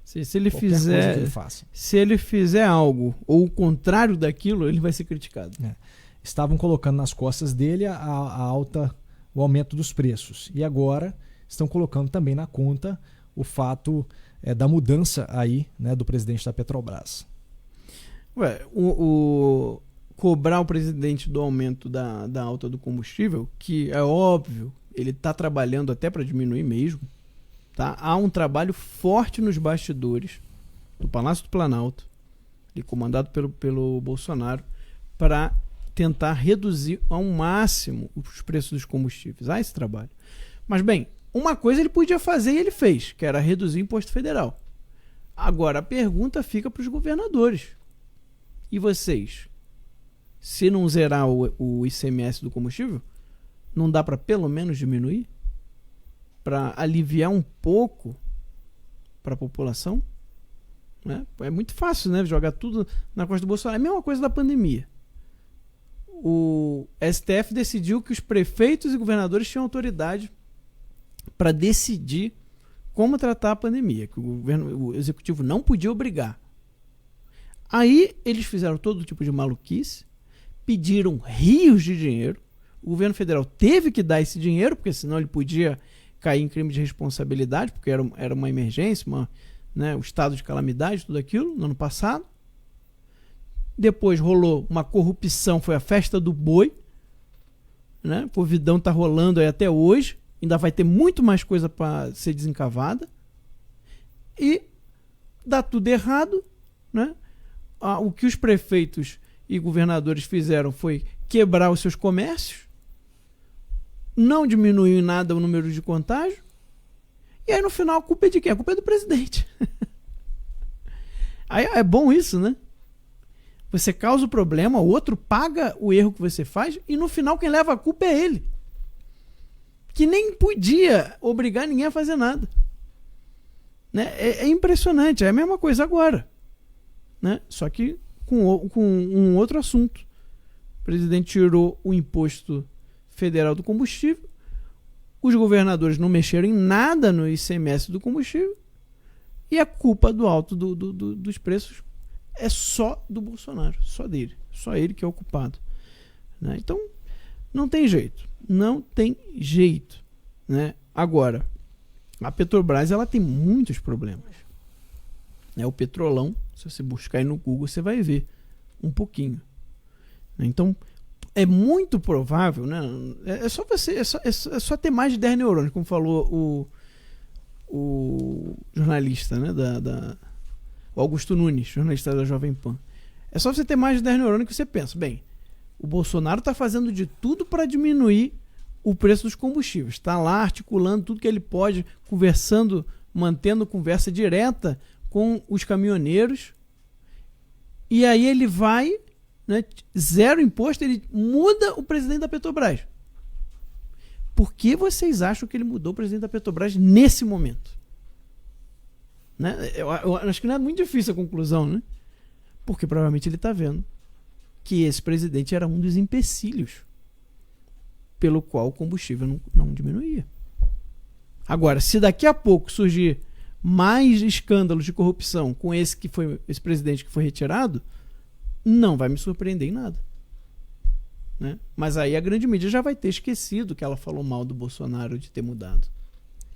Se ele fizer algo ou o contrário daquilo, ele vai ser criticado. Estavam colocando nas costas dele o aumento dos preços. E agora estão colocando também na conta o fato da mudança aí, né, do presidente da Petrobras. Cobrar o presidente do aumento da alta do combustível, que é óbvio, ele está trabalhando até para diminuir mesmo. Tá? Há um trabalho forte nos bastidores do Palácio do Planalto, comandado pelo Bolsonaro, para tentar reduzir ao máximo os preços dos combustíveis. Há esse trabalho. Mas, bem, uma coisa ele podia fazer e ele fez, que era reduzir o imposto federal. Agora, a pergunta fica para os governadores. E vocês? Se não zerar o ICMS do combustível, não dá para pelo menos diminuir? Para aliviar um pouco para a população? Né? É muito fácil, né, jogar tudo na costa do Bolsonaro. É a mesma coisa da pandemia. O STF decidiu que os prefeitos e governadores tinham autoridade para decidir como tratar a pandemia, que o executivo não podia obrigar. Aí eles fizeram todo tipo de maluquice, pediram rios de dinheiro, o governo federal teve que dar esse dinheiro, porque senão ele podia cair em crime de responsabilidade, porque era uma emergência, um estado de calamidade, tudo aquilo, no ano passado. Depois rolou uma corrupção, foi a festa do boi, né? O Covidão tá rolando aí até hoje, ainda vai ter muito mais coisa para ser desencavada. E dá tudo errado, né? O que os prefeitos e governadores fizeram foi quebrar os seus comércios, não diminuiu em nada o número de contágio, e aí no final a culpa é de quem? A culpa é do presidente. Aí é bom isso, né? Você causa o problema, o outro paga o erro que você faz, e no final quem leva a culpa é ele, que nem podia obrigar ninguém a fazer nada, né? É impressionante. É a mesma coisa agora, né? Só que com um outro assunto. O presidente tirou o imposto federal do combustível, os governadores não mexeram em nada no ICMS do combustível, e a culpa do alto dos preços é só do Bolsonaro, só dele, só ele que é o culpado, né? Então não tem jeito, né? Agora, a Petrobras ela tem muitos problemas, né? O Petrolão, se você buscar aí no Google, você vai ver um pouquinho, né? Então é muito provável, né? É só ter mais de 10 neurônios, como falou o jornalista, né? O Augusto Nunes, jornalista da Jovem Pan. É só você ter mais de 10 neurônios que você pensa, bem, o Bolsonaro está fazendo de tudo para diminuir o preço dos combustíveis. Está lá articulando tudo que ele pode, conversando, mantendo conversa direta com os caminhoneiros. E aí ele vai, né, zero imposto, ele muda o presidente da Petrobras. Por que vocês acham que ele mudou o presidente da Petrobras nesse momento? Né? Eu acho que não é muito difícil a conclusão, né? Porque provavelmente ele está vendo que esse presidente era um dos empecilhos pelo qual o combustível não diminuía. Agora, se daqui a pouco surgir mais escândalos de corrupção com esse presidente que foi retirado, não vai me surpreender em nada. Né? Mas aí a grande mídia já vai ter esquecido que ela falou mal do Bolsonaro de ter mudado.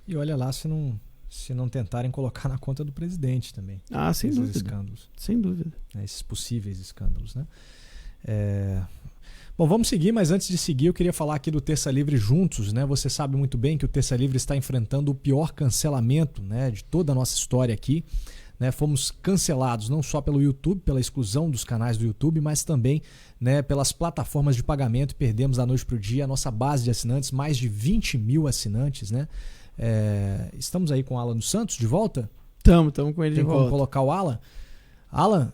E olha lá se não tentarem colocar na conta do presidente também. Ah, sem esses dúvida. escândalos. Sem dúvida. Esses possíveis escândalos, né? Bom, vamos seguir, mas antes de seguir eu queria falar aqui do Terça Livre Juntos, né? Você sabe muito bem que o Terça Livre está enfrentando o pior cancelamento, né, de toda a nossa história aqui. Né? Fomos cancelados não só pelo YouTube, pela exclusão dos canais do YouTube, mas também, né, pelas plataformas de pagamento. Perdemos da noite para o dia a nossa base de assinantes, mais de 20 mil assinantes, né? Estamos aí com o Alan dos Santos de volta? Estamos com ele de volta. Tem como colocar o Alan? Alan,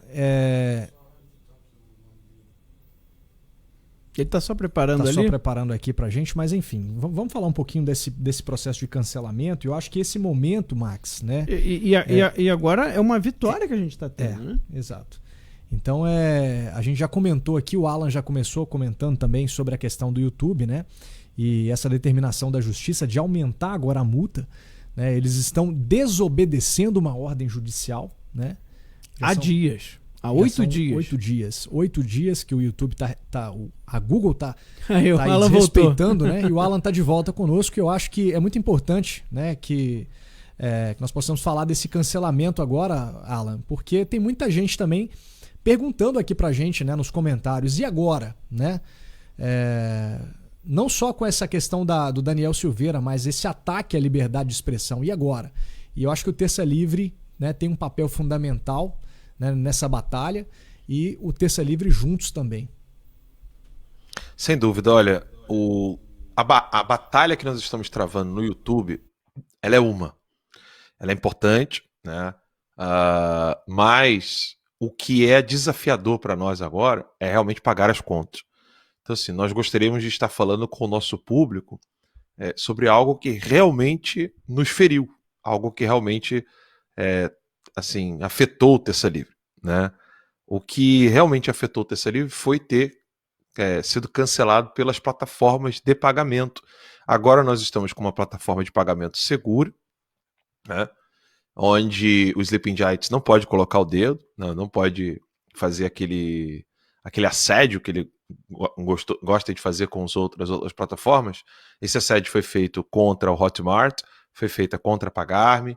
ele está só preparando ali? Está só preparando aqui pra gente, mas enfim, vamos falar um pouquinho desse processo de cancelamento. Eu acho que esse momento, Max, né? E agora é uma vitória que a gente está tendo, né? Exato. Então, a gente já comentou aqui, o Alan já começou comentando também sobre a questão do YouTube, né? E essa determinação da justiça de aumentar agora a multa, né? Eles estão desobedecendo uma ordem judicial, né? Há dias. Há 8 dias. 8 dias. 8 dias que o YouTube a Google tá respeitando, né? E o Alan tá de volta conosco, que eu acho que é muito importante, né? Que nós possamos falar desse cancelamento agora, Alan, porque tem muita gente também perguntando aqui pra gente, né, nos comentários, e agora, né? Não só com essa questão do Daniel Silveira, mas esse ataque à liberdade de expressão, e agora? E eu acho que o Terça Livre, né, tem um papel fundamental, né, nessa batalha, e o Terça Livre juntos também. Sem dúvida, olha, a batalha que nós estamos travando no YouTube, ela é importante, né? Mas o que é desafiador para nós agora é realmente pagar as contas. Então, assim, nós gostaríamos de estar falando com o nosso público sobre algo que realmente nos feriu, algo que realmente assim, afetou o Terça Livre, né? O que realmente afetou o Terça Livre foi ter sido cancelado pelas plataformas de pagamento. Agora nós estamos com uma plataforma de pagamento segura, né? Onde o Sleeping Giants não pode colocar o dedo, não pode fazer aquele assédio que ele gosta de fazer com as outras plataformas. Esse assédio foi feito contra o Hotmart, foi feito contra a Pagar.me,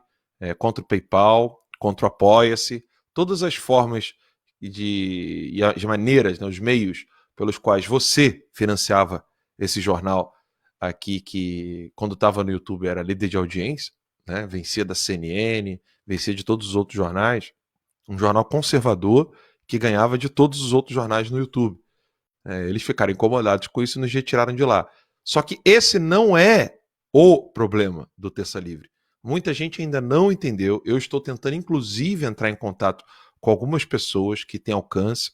contra o PayPal, contra o Apoia-se, todas as formas e as maneiras, né, os meios pelos quais você financiava esse jornal aqui, que quando estava no YouTube era líder de audiência, né, vencia da CNN, vencia de todos os outros jornais, um jornal conservador que ganhava de todos os outros jornais no YouTube. Eles ficaram incomodados com isso e nos retiraram de lá. Só que esse não é o problema do Terça Livre. Muita gente ainda não entendeu. Eu estou tentando, inclusive, entrar em contato com algumas pessoas que têm alcance,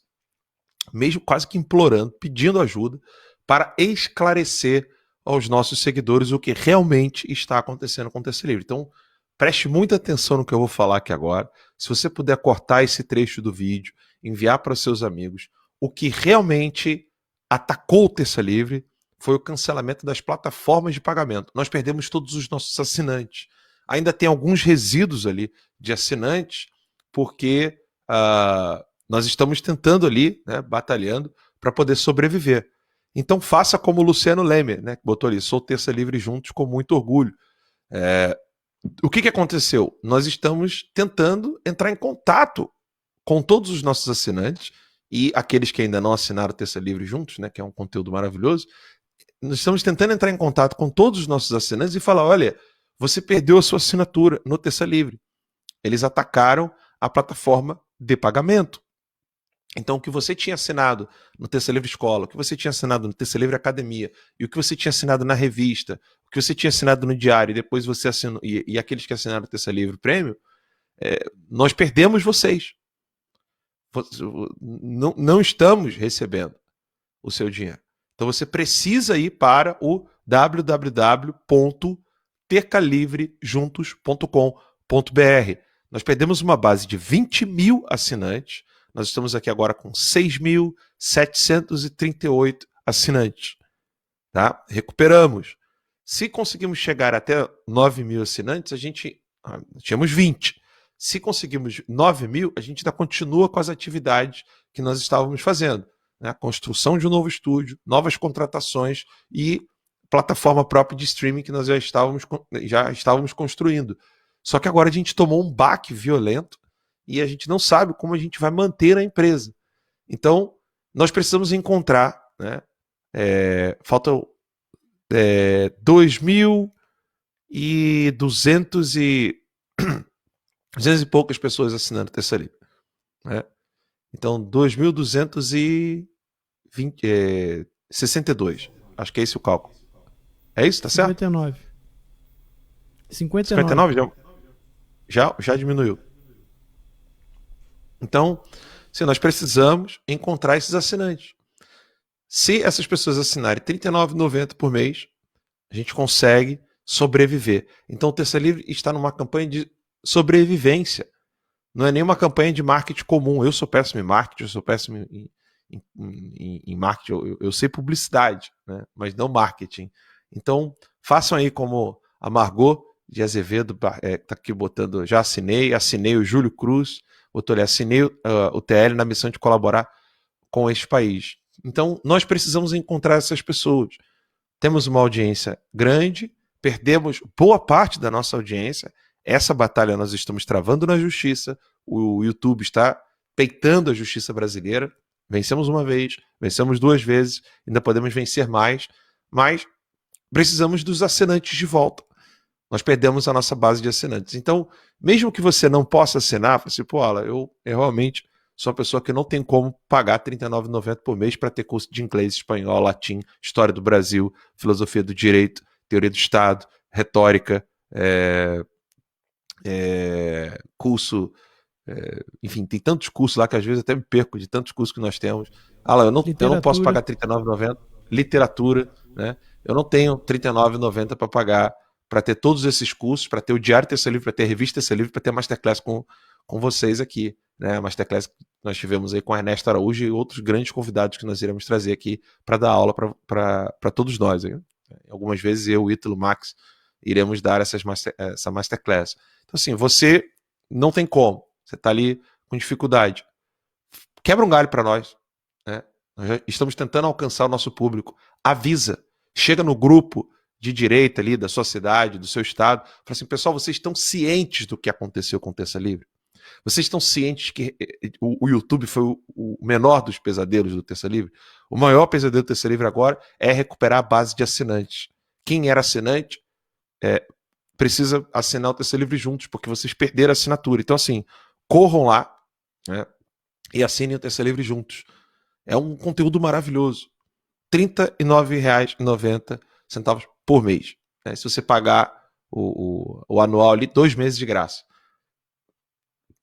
mesmo quase que implorando, pedindo ajuda, para esclarecer aos nossos seguidores o que realmente está acontecendo com o Terça Livre. Então, preste muita atenção no que eu vou falar aqui agora. Se você puder cortar esse trecho do vídeo, enviar para seus amigos, o que realmente atacou o Terça Livre foi o cancelamento das plataformas de pagamento. Nós perdemos todos os nossos assinantes. Ainda tem alguns resíduos ali de assinantes, porque nós estamos tentando ali, né, batalhando para poder sobreviver. Então faça como o Luciano Lemer, né, que botou ali, sou Terça Livre Juntos com muito orgulho. O que aconteceu? Nós estamos tentando entrar em contato com todos os nossos assinantes e aqueles que ainda não assinaram Terça Livre Juntos, né, que é um conteúdo maravilhoso. Nós estamos tentando entrar em contato com todos os nossos assinantes e falar, olha, você perdeu a sua assinatura no Terça Livre. Eles atacaram a plataforma de pagamento. Então, o que você tinha assinado no Terça Livre Escola, o que você tinha assinado no Terça Livre Academia, e o que você tinha assinado na revista, o que você tinha assinado no diário, e depois você assinou, e aqueles que assinaram o Terça Livre Prêmio, nós perdemos vocês. Não estamos recebendo o seu dinheiro. Então você precisa ir para o www.tercalivrejuntos.com.br. Nós perdemos uma base de 20 mil assinantes. Nós estamos aqui agora com 6.738 assinantes. Tá? Recuperamos Se conseguimos chegar até 9 mil assinantes, a gente tínhamos 20. Se conseguimos 9 mil, a gente ainda continua com as atividades que nós estávamos fazendo. Né? A construção de um novo estúdio, novas contratações e plataforma própria de streaming que nós já estávamos construindo. Só que agora a gente tomou um baque violento e a gente não sabe como a gente vai manter a empresa. Então, nós precisamos encontrar, né? Faltam 2.200 e 200 e poucas pessoas assinando o Terça Livre. Né? Então, 2.262. Acho que é esse o cálculo. É isso? Tá certo? 59 já diminuiu. Então, nós precisamos encontrar esses assinantes. Se essas pessoas assinarem R$ 39,90 por mês, a gente consegue sobreviver. Então, o Terça Livre está numa campanha de sobrevivência. Não é nenhuma campanha de marketing comum. Eu sou péssimo em marketing, eu sou péssimo em marketing, eu sei publicidade, né? Mas não marketing. Então, façam aí como a Margot de Azevedo, está aqui botando, já assinei o Júlio Cruz, assinei o TL na missão de colaborar com este país. Então, nós precisamos encontrar essas pessoas. Temos uma audiência grande, perdemos boa parte da nossa audiência. Essa batalha nós estamos travando na justiça. O YouTube está peitando a justiça brasileira. Vencemos uma vez, vencemos 2 vezes, ainda podemos vencer mais, mas precisamos dos assinantes de volta. Nós perdemos a nossa base de assinantes. Então, mesmo que você não possa assinar, fala assim, pô, Alan, eu realmente sou uma pessoa que não tem como pagar R$ 39,90 por mês para ter curso de inglês, espanhol, latim, história do Brasil, filosofia do direito, teoria do Estado, retórica, curso, enfim, tem tantos cursos lá que às vezes até me perco de tantos cursos que nós temos. Alan, eu não posso pagar R$ 39,90, literatura, né? Eu não tenho R$ 39,90 para pagar para ter todos esses cursos, para ter o Diário Terça Livre, para ter a Revista Terça Livre, para ter a Masterclass com vocês aqui. Né? A Masterclass que nós tivemos aí com a Ernesto Araújo e outros grandes convidados que nós iremos trazer aqui para dar aula para todos nós. Hein? Algumas vezes eu, Ítalo, Max, iremos dar essa Masterclass. Então assim, você não tem como. Você está ali com dificuldade. Quebra um galho para nós. Né? Nós já estamos tentando alcançar o nosso público. Avisa. Chega no grupo de direita ali da sua cidade, do seu estado, fala assim, pessoal, vocês estão cientes do que aconteceu com o Terça Livre? Vocês estão cientes que o YouTube foi o menor dos pesadelos do Terça Livre? O maior pesadelo do Terça Livre agora é recuperar a base de assinantes. Quem era assinante precisa assinar o Terça Livre juntos, porque vocês perderam a assinatura. Então assim, corram lá, né, e assinem o Terça Livre juntos. É um conteúdo maravilhoso. R$ 39,90 por mês. Né? Se você pagar o anual ali, 2 meses de graça.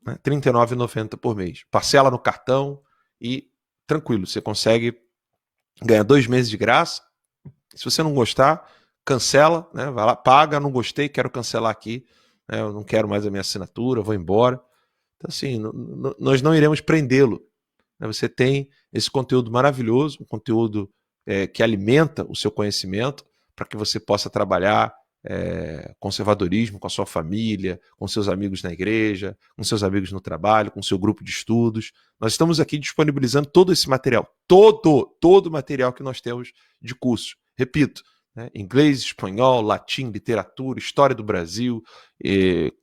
Né? R$ 39,90 por mês. Parcela no cartão e tranquilo, você consegue ganhar 2 meses de graça. Se você não gostar, cancela, né? Vai lá, paga, não gostei, quero cancelar aqui. Né? Eu não quero mais a minha assinatura, vou embora. Então assim, nós não iremos prendê-lo. Né? Você tem esse conteúdo maravilhoso, um conteúdo que alimenta o seu conhecimento, para que você possa trabalhar conservadorismo com a sua família, com seus amigos na igreja, com seus amigos no trabalho, com seu grupo de estudos. Nós estamos aqui disponibilizando todo esse material, todo o material que nós temos de curso. Repito, né? Inglês, espanhol, latim, literatura, história do Brasil,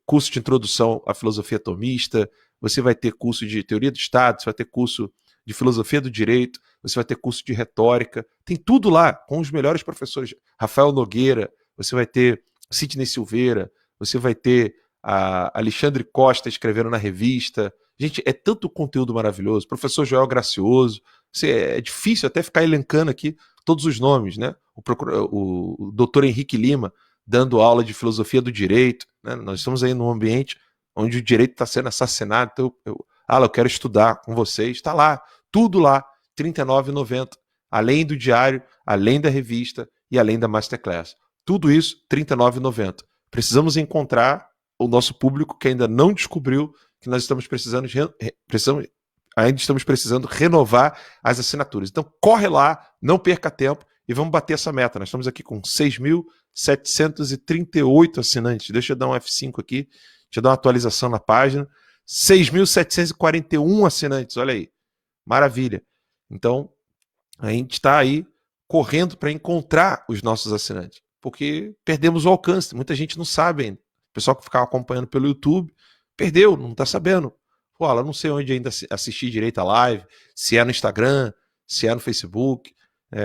curso de introdução à filosofia atomista, você vai ter curso de teoria do Estado, você vai ter curso de filosofia do direito, você vai ter curso de retórica, tem tudo lá, com os melhores professores, Rafael Nogueira, você vai ter Sidney Silveira, você vai ter a Alexandre Costa escrevendo na revista. Gente, é tanto conteúdo maravilhoso, professor Joel Gracioso, é difícil até ficar elencando aqui todos os nomes, né? O doutor Henrique Lima dando aula de filosofia do direito, né? Nós estamos aí num ambiente onde o direito está sendo assassinado, então eu quero estudar com vocês, está lá, tudo lá, R$ 39,90, além do diário, além da revista e além da Masterclass. Tudo isso, R$ 39,90. Precisamos encontrar o nosso público que ainda não descobriu que nós estamos ainda estamos precisando renovar as assinaturas. Então corre lá, não perca tempo e vamos bater essa meta. Nós estamos aqui com 6.000, 6.738 assinantes. Deixa eu dar um F5 aqui, deixa eu dar uma atualização na página. 6.741 assinantes, olha aí. Maravilha. Então, a gente está aí correndo para encontrar os nossos assinantes, porque perdemos o alcance. Muita gente não sabe ainda. O pessoal que ficava acompanhando pelo YouTube perdeu, não está sabendo. Pô, eu não sei onde ainda assistir direito a live, se é no Instagram, se é no Facebook.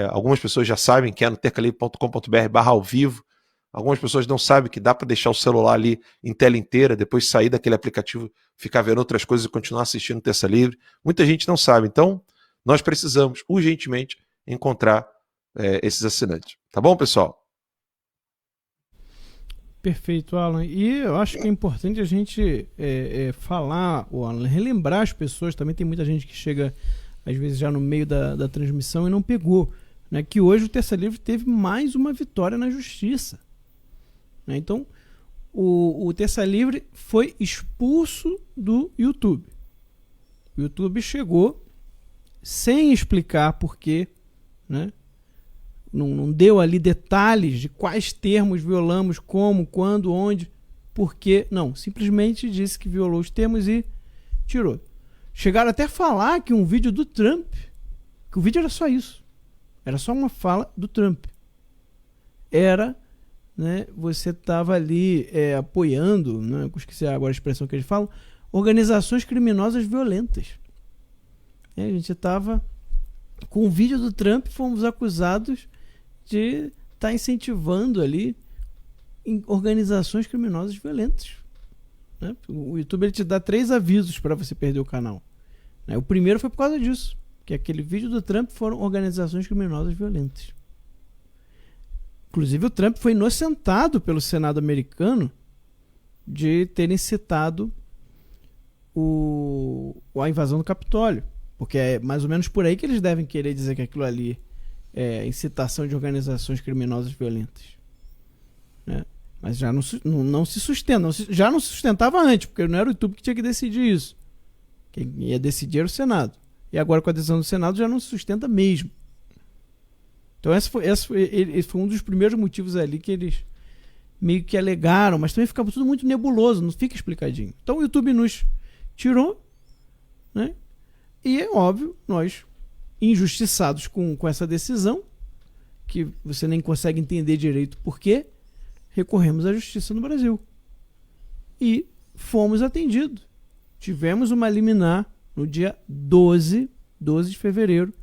Algumas pessoas já sabem que é no tercalivre.com.br/ao vivo. Algumas pessoas não sabem que dá para deixar o celular ali em tela inteira, depois sair daquele aplicativo, ficar vendo outras coisas e continuar assistindo Terça Livre. Muita gente não sabe. Então, nós precisamos urgentemente encontrar esses assinantes. Tá bom, pessoal? Perfeito, Alan. E eu acho que é importante a gente falar, Alan, relembrar as pessoas. Também tem muita gente que chega, às vezes, já no meio da transmissão e não pegou, né, que hoje o Terça Livre teve mais uma vitória na justiça. Né? Então, o Terça Livre foi expulso do YouTube. O YouTube chegou sem explicar por quê, né? Não deu ali detalhes de quais termos violamos, como, quando, onde, por quê. Não, simplesmente disse que violou os termos e tirou. Chegaram até a falar que um vídeo do Trump, que o vídeo era só isso. Era só uma fala do Trump. Era, né, você estava ali apoiando, né, eu esqueci agora a expressão que eles falam, organizações criminosas violentas. A gente estava com o vídeo do Trump, fomos acusados de estar incentivando ali em organizações criminosas violentas. Né? O YouTube ele te dá 3 avisos para você perder o canal. Né? O primeiro foi por causa disso, que aquele vídeo do Trump foram organizações criminosas violentas. Inclusive o Trump foi inocentado pelo Senado americano de terem citado a invasão do Capitólio. Porque é mais ou menos por aí que eles devem querer dizer que aquilo ali é incitação de organizações criminosas violentas. Né? Mas já não se sustenta. Já não se sustentava antes, porque não era o YouTube que tinha que decidir isso. Quem ia decidir era o Senado. E agora com a decisão do Senado já não se sustenta mesmo. Então esse foi um dos primeiros motivos ali que eles meio que alegaram, mas também ficava tudo muito nebuloso, não fica explicadinho. Então o YouTube nos tirou, né? E é óbvio, nós, injustiçados com essa decisão, que você nem consegue entender direito por quê, recorremos à justiça no Brasil. E fomos atendidos. Tivemos uma liminar no dia 12 de fevereiro,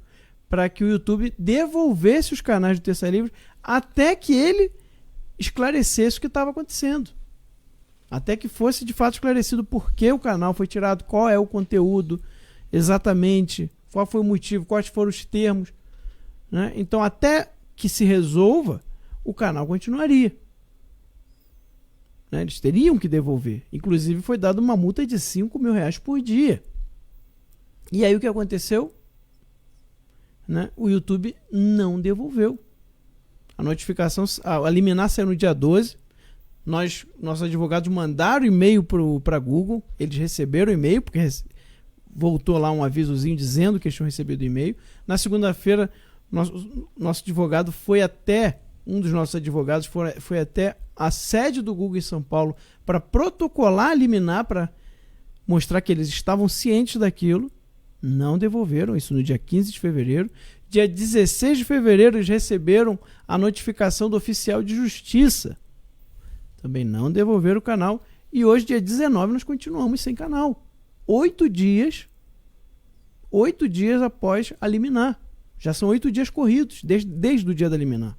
para que o YouTube devolvesse os canais do Terça Livre até que ele esclarecesse o que estava acontecendo. Até que fosse de fato esclarecido por que o canal foi tirado, qual é o conteúdo, exatamente, qual foi o motivo, quais foram os termos. Né? Então, até que se resolva, o canal continuaria. Né? Eles teriam que devolver. Inclusive, foi dada uma multa de R$5.000 por dia. E aí, o que aconteceu? Né? O YouTube não devolveu. A notificação, a liminar saiu no dia 12. Nossos advogados mandaram e-mail para Google. Eles receberam o e-mail, porque voltou lá um avisozinho dizendo que eles tinham recebido o e-mail. Na segunda-feira, nosso advogado foi até, um dos nossos advogados foi até a sede do Google em São Paulo para protocolar a liminar, para mostrar que eles estavam cientes daquilo. Não devolveram, isso no dia 15 de fevereiro. Dia 16 de fevereiro, eles receberam a notificação do oficial de justiça. Também não devolveram o canal. E hoje, dia 19, nós continuamos sem canal. 8 dias após a liminar. Já são 8 dias corridos, desde o dia da liminar.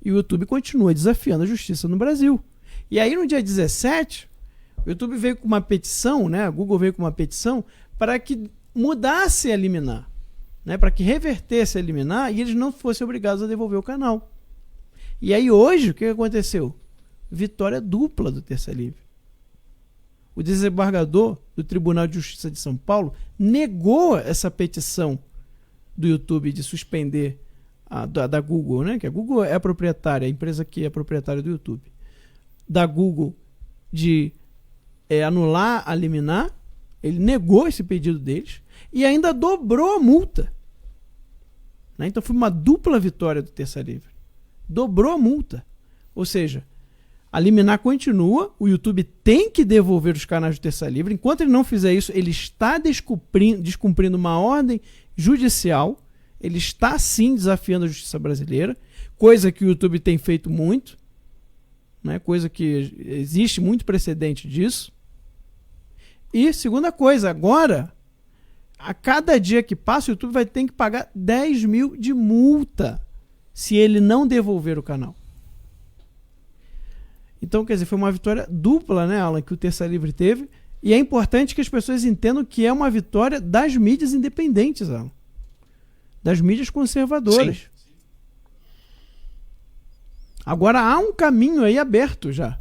E o YouTube continua desafiando a justiça no Brasil. E aí, no dia 17, o YouTube veio com uma petição, né? A Google veio com uma petição para que mudasse a liminar, né? Para que revertesse a liminar e eles não fossem obrigados a devolver o canal. E aí, hoje, o que aconteceu? Vitória dupla do Terça Livre. O desembargador do Tribunal de Justiça de São Paulo negou essa petição do YouTube de suspender da Google, né? Que a Google é a proprietária, a empresa que é proprietária do YouTube. Da Google de anular a liminar. Ele negou esse pedido deles e ainda dobrou a multa. Né? Então foi uma dupla vitória do Terça Livre. Dobrou a multa. Ou seja, a liminar continua, o YouTube tem que devolver os canais do Terça Livre. Enquanto ele não fizer isso, ele está descumprindo uma ordem judicial. Ele está, sim, desafiando a justiça brasileira, coisa que o YouTube tem feito muito, né? Coisa que existe muito precedente disso. E, segunda coisa, agora, a cada dia que passa, o YouTube vai ter que pagar 10 mil de multa se ele não devolver o canal. Então, quer dizer, foi uma vitória dupla, né, Alan, que o Terça Livre teve. E é importante que as pessoas entendam que é uma vitória das mídias independentes, Alan. Das mídias conservadoras. Sim. Agora há um caminho aí aberto já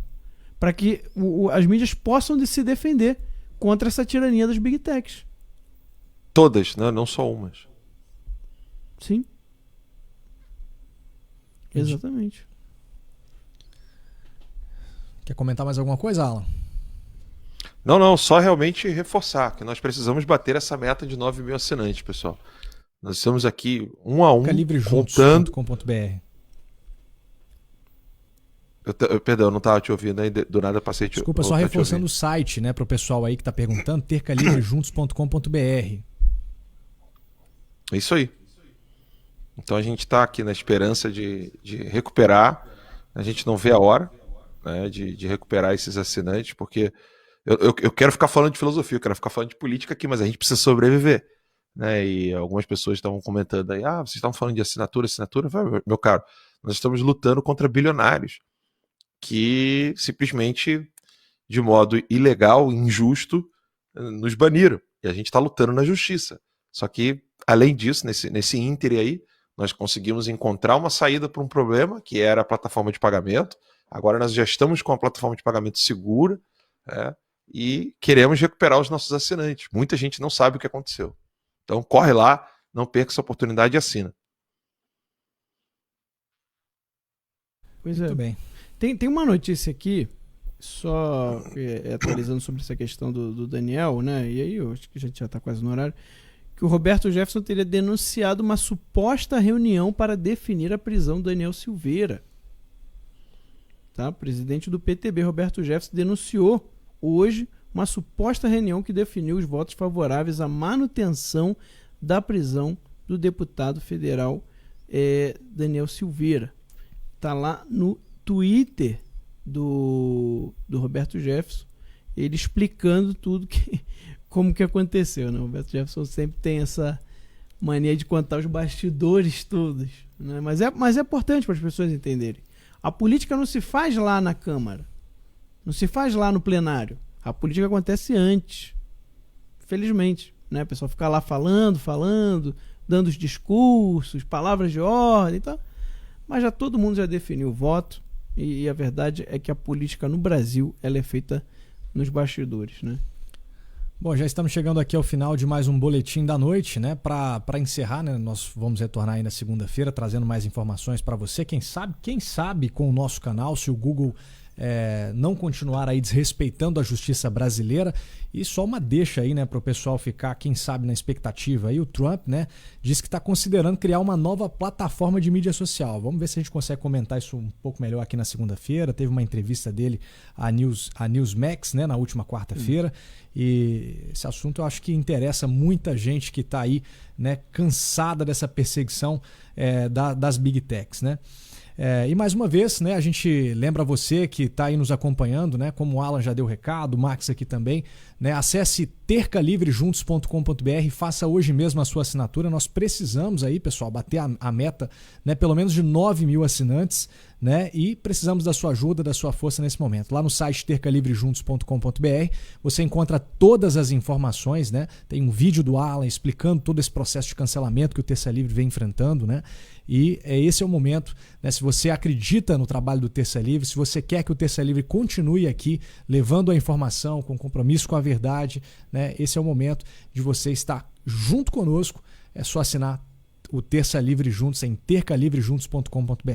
para que as mídias possam se defender contra essa tirania das Big Techs. Todas, né? Não só umas. Sim. Exatamente. Quer comentar mais alguma coisa, Alan? Não, só realmente reforçar que nós precisamos bater essa meta de 9 mil assinantes, pessoal. Nós estamos aqui um a um contando. Perdão, eu não estava te ouvindo aí, do nada passei te Desculpa, só reforçando o site, né, para o pessoal aí que está perguntando, tercalivrejuntos.com.br. Isso aí. Então a gente está aqui na esperança de recuperar, a gente não vê a hora, né, de recuperar esses assinantes, porque eu quero ficar falando de filosofia, eu quero ficar falando de política aqui, mas a gente precisa sobreviver. Né, e algumas pessoas estavam comentando aí, vocês estavam falando de assinatura, meu caro, nós estamos lutando contra bilionários que simplesmente, de modo ilegal, injusto, nos baniram, e a gente está lutando na justiça. Só que, além disso, nesse íntere aí, nós conseguimos encontrar uma saída para um problema, que era a plataforma de pagamento. Agora nós já estamos com a plataforma de pagamento segura, né, e queremos recuperar os nossos assinantes. Muita gente não sabe o que aconteceu. Então corre lá, não perca essa oportunidade e assina. Pois é. Muito bem. Tem uma notícia aqui, só atualizando sobre essa questão do Daniel, né? E aí eu acho que a gente já está quase no horário, que o Roberto Jefferson teria denunciado uma suposta reunião para definir a prisão do Daniel Silveira. Tá? O presidente do PTB, Roberto Jefferson, denunciou hoje uma suposta reunião que definiu os votos favoráveis à manutenção da prisão do deputado federal Daniel Silveira. Está lá no Twitter do Roberto Jefferson, ele explicando tudo como que aconteceu. Né? O Roberto Jefferson sempre tem essa mania de contar os bastidores todos. Né? Mas é importante para as pessoas entenderem. A política não se faz lá na Câmara, não se faz lá no plenário. A política acontece antes, felizmente, né? O pessoal fica lá falando, dando os discursos, palavras de ordem e tal, mas todo mundo já definiu o voto, e a verdade é que a política no Brasil ela é feita nos bastidores, né? Bom, já estamos chegando aqui ao final de mais um Boletim da Noite, né? Para encerrar, né? Nós vamos retornar aí na segunda-feira trazendo mais informações para você. Quem sabe com o nosso canal, se o Google não continuar aí desrespeitando a justiça brasileira. E só uma deixa aí, né, para o pessoal ficar, quem sabe, na expectativa. Aí o Trump, né, disse que está considerando criar uma nova plataforma de mídia social. Vamos ver se a gente consegue comentar isso um pouco melhor aqui na segunda-feira. Teve uma entrevista dele à Newsmax, né, na última quarta-feira. E esse assunto eu acho que interessa muita gente que está aí, né, cansada dessa perseguição das Big Techs, né? E mais uma vez, né, a gente lembra você que está aí nos acompanhando, né, como o Alan já deu o recado, o Max aqui também, né, acesse tercalivrejuntos.com.br e faça hoje mesmo a sua assinatura. Nós precisamos aí, pessoal, bater a meta, né, pelo menos de 9 mil assinantes, né, e precisamos da sua ajuda, da sua força nesse momento. Lá no site tercalivrejuntos.com.br você encontra todas as informações, né, tem um vídeo do Alan explicando todo esse processo de cancelamento que o Terça Livre vem enfrentando, né, e esse é o momento, né, se você acredita no trabalho do Terça Livre, se você quer que o Terça Livre continue aqui, levando a informação com compromisso com a verdade, né, esse é o momento de você estar junto conosco. É só assinar o Terça Livre Juntos em tercalivrejuntos.com.br.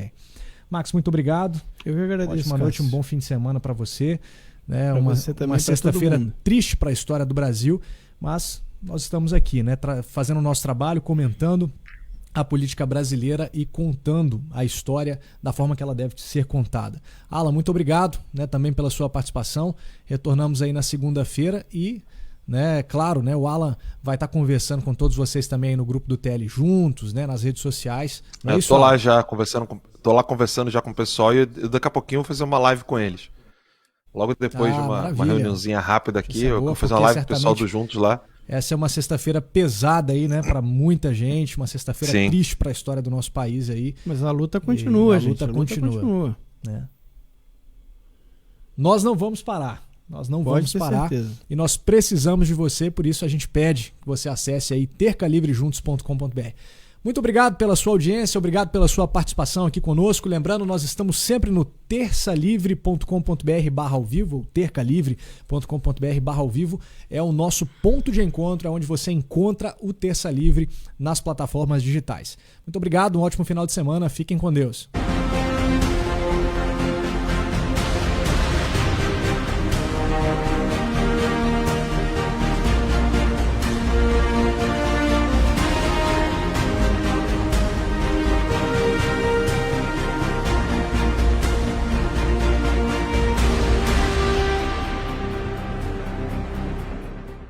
Max, muito obrigado. Eu que agradeço. Ótima noite, um bom fim de semana para você. Né, você também, uma sexta-feira triste para a história do Brasil, mas nós estamos aqui, né, fazendo o nosso trabalho, comentando a política brasileira e contando a história da forma que ela deve ser contada. Alan, muito obrigado, né, também pela sua participação. Retornamos aí na segunda-feira e, né, claro, né, o Alan vai estar conversando com todos vocês também aí no grupo do TL juntos, né, nas redes sociais. Eu tô lá já conversando já com o pessoal e daqui a pouquinho eu vou fazer uma live com eles. Logo depois de uma reuniãozinha rápida aqui, eu vou fazer uma live com o pessoal do Juntos lá. Essa é uma sexta-feira pesada aí, né, para muita gente, uma sexta-feira triste para a história do nosso país aí. Mas a luta continua, gente. A luta continua. Né? Nós não vamos parar. Nós não vamos parar. Certeza. E nós precisamos de você, por isso a gente pede que você acesse aí tercalivrejuntos.com.br. Muito obrigado pela sua audiência, obrigado pela sua participação aqui conosco. Lembrando, nós estamos sempre no terçalivre.com.br/ao vivo, tercalivre.com.br/ao vivo. É o nosso ponto de encontro, é onde você encontra o Terça Livre nas plataformas digitais. Muito obrigado, um ótimo final de semana, fiquem com Deus.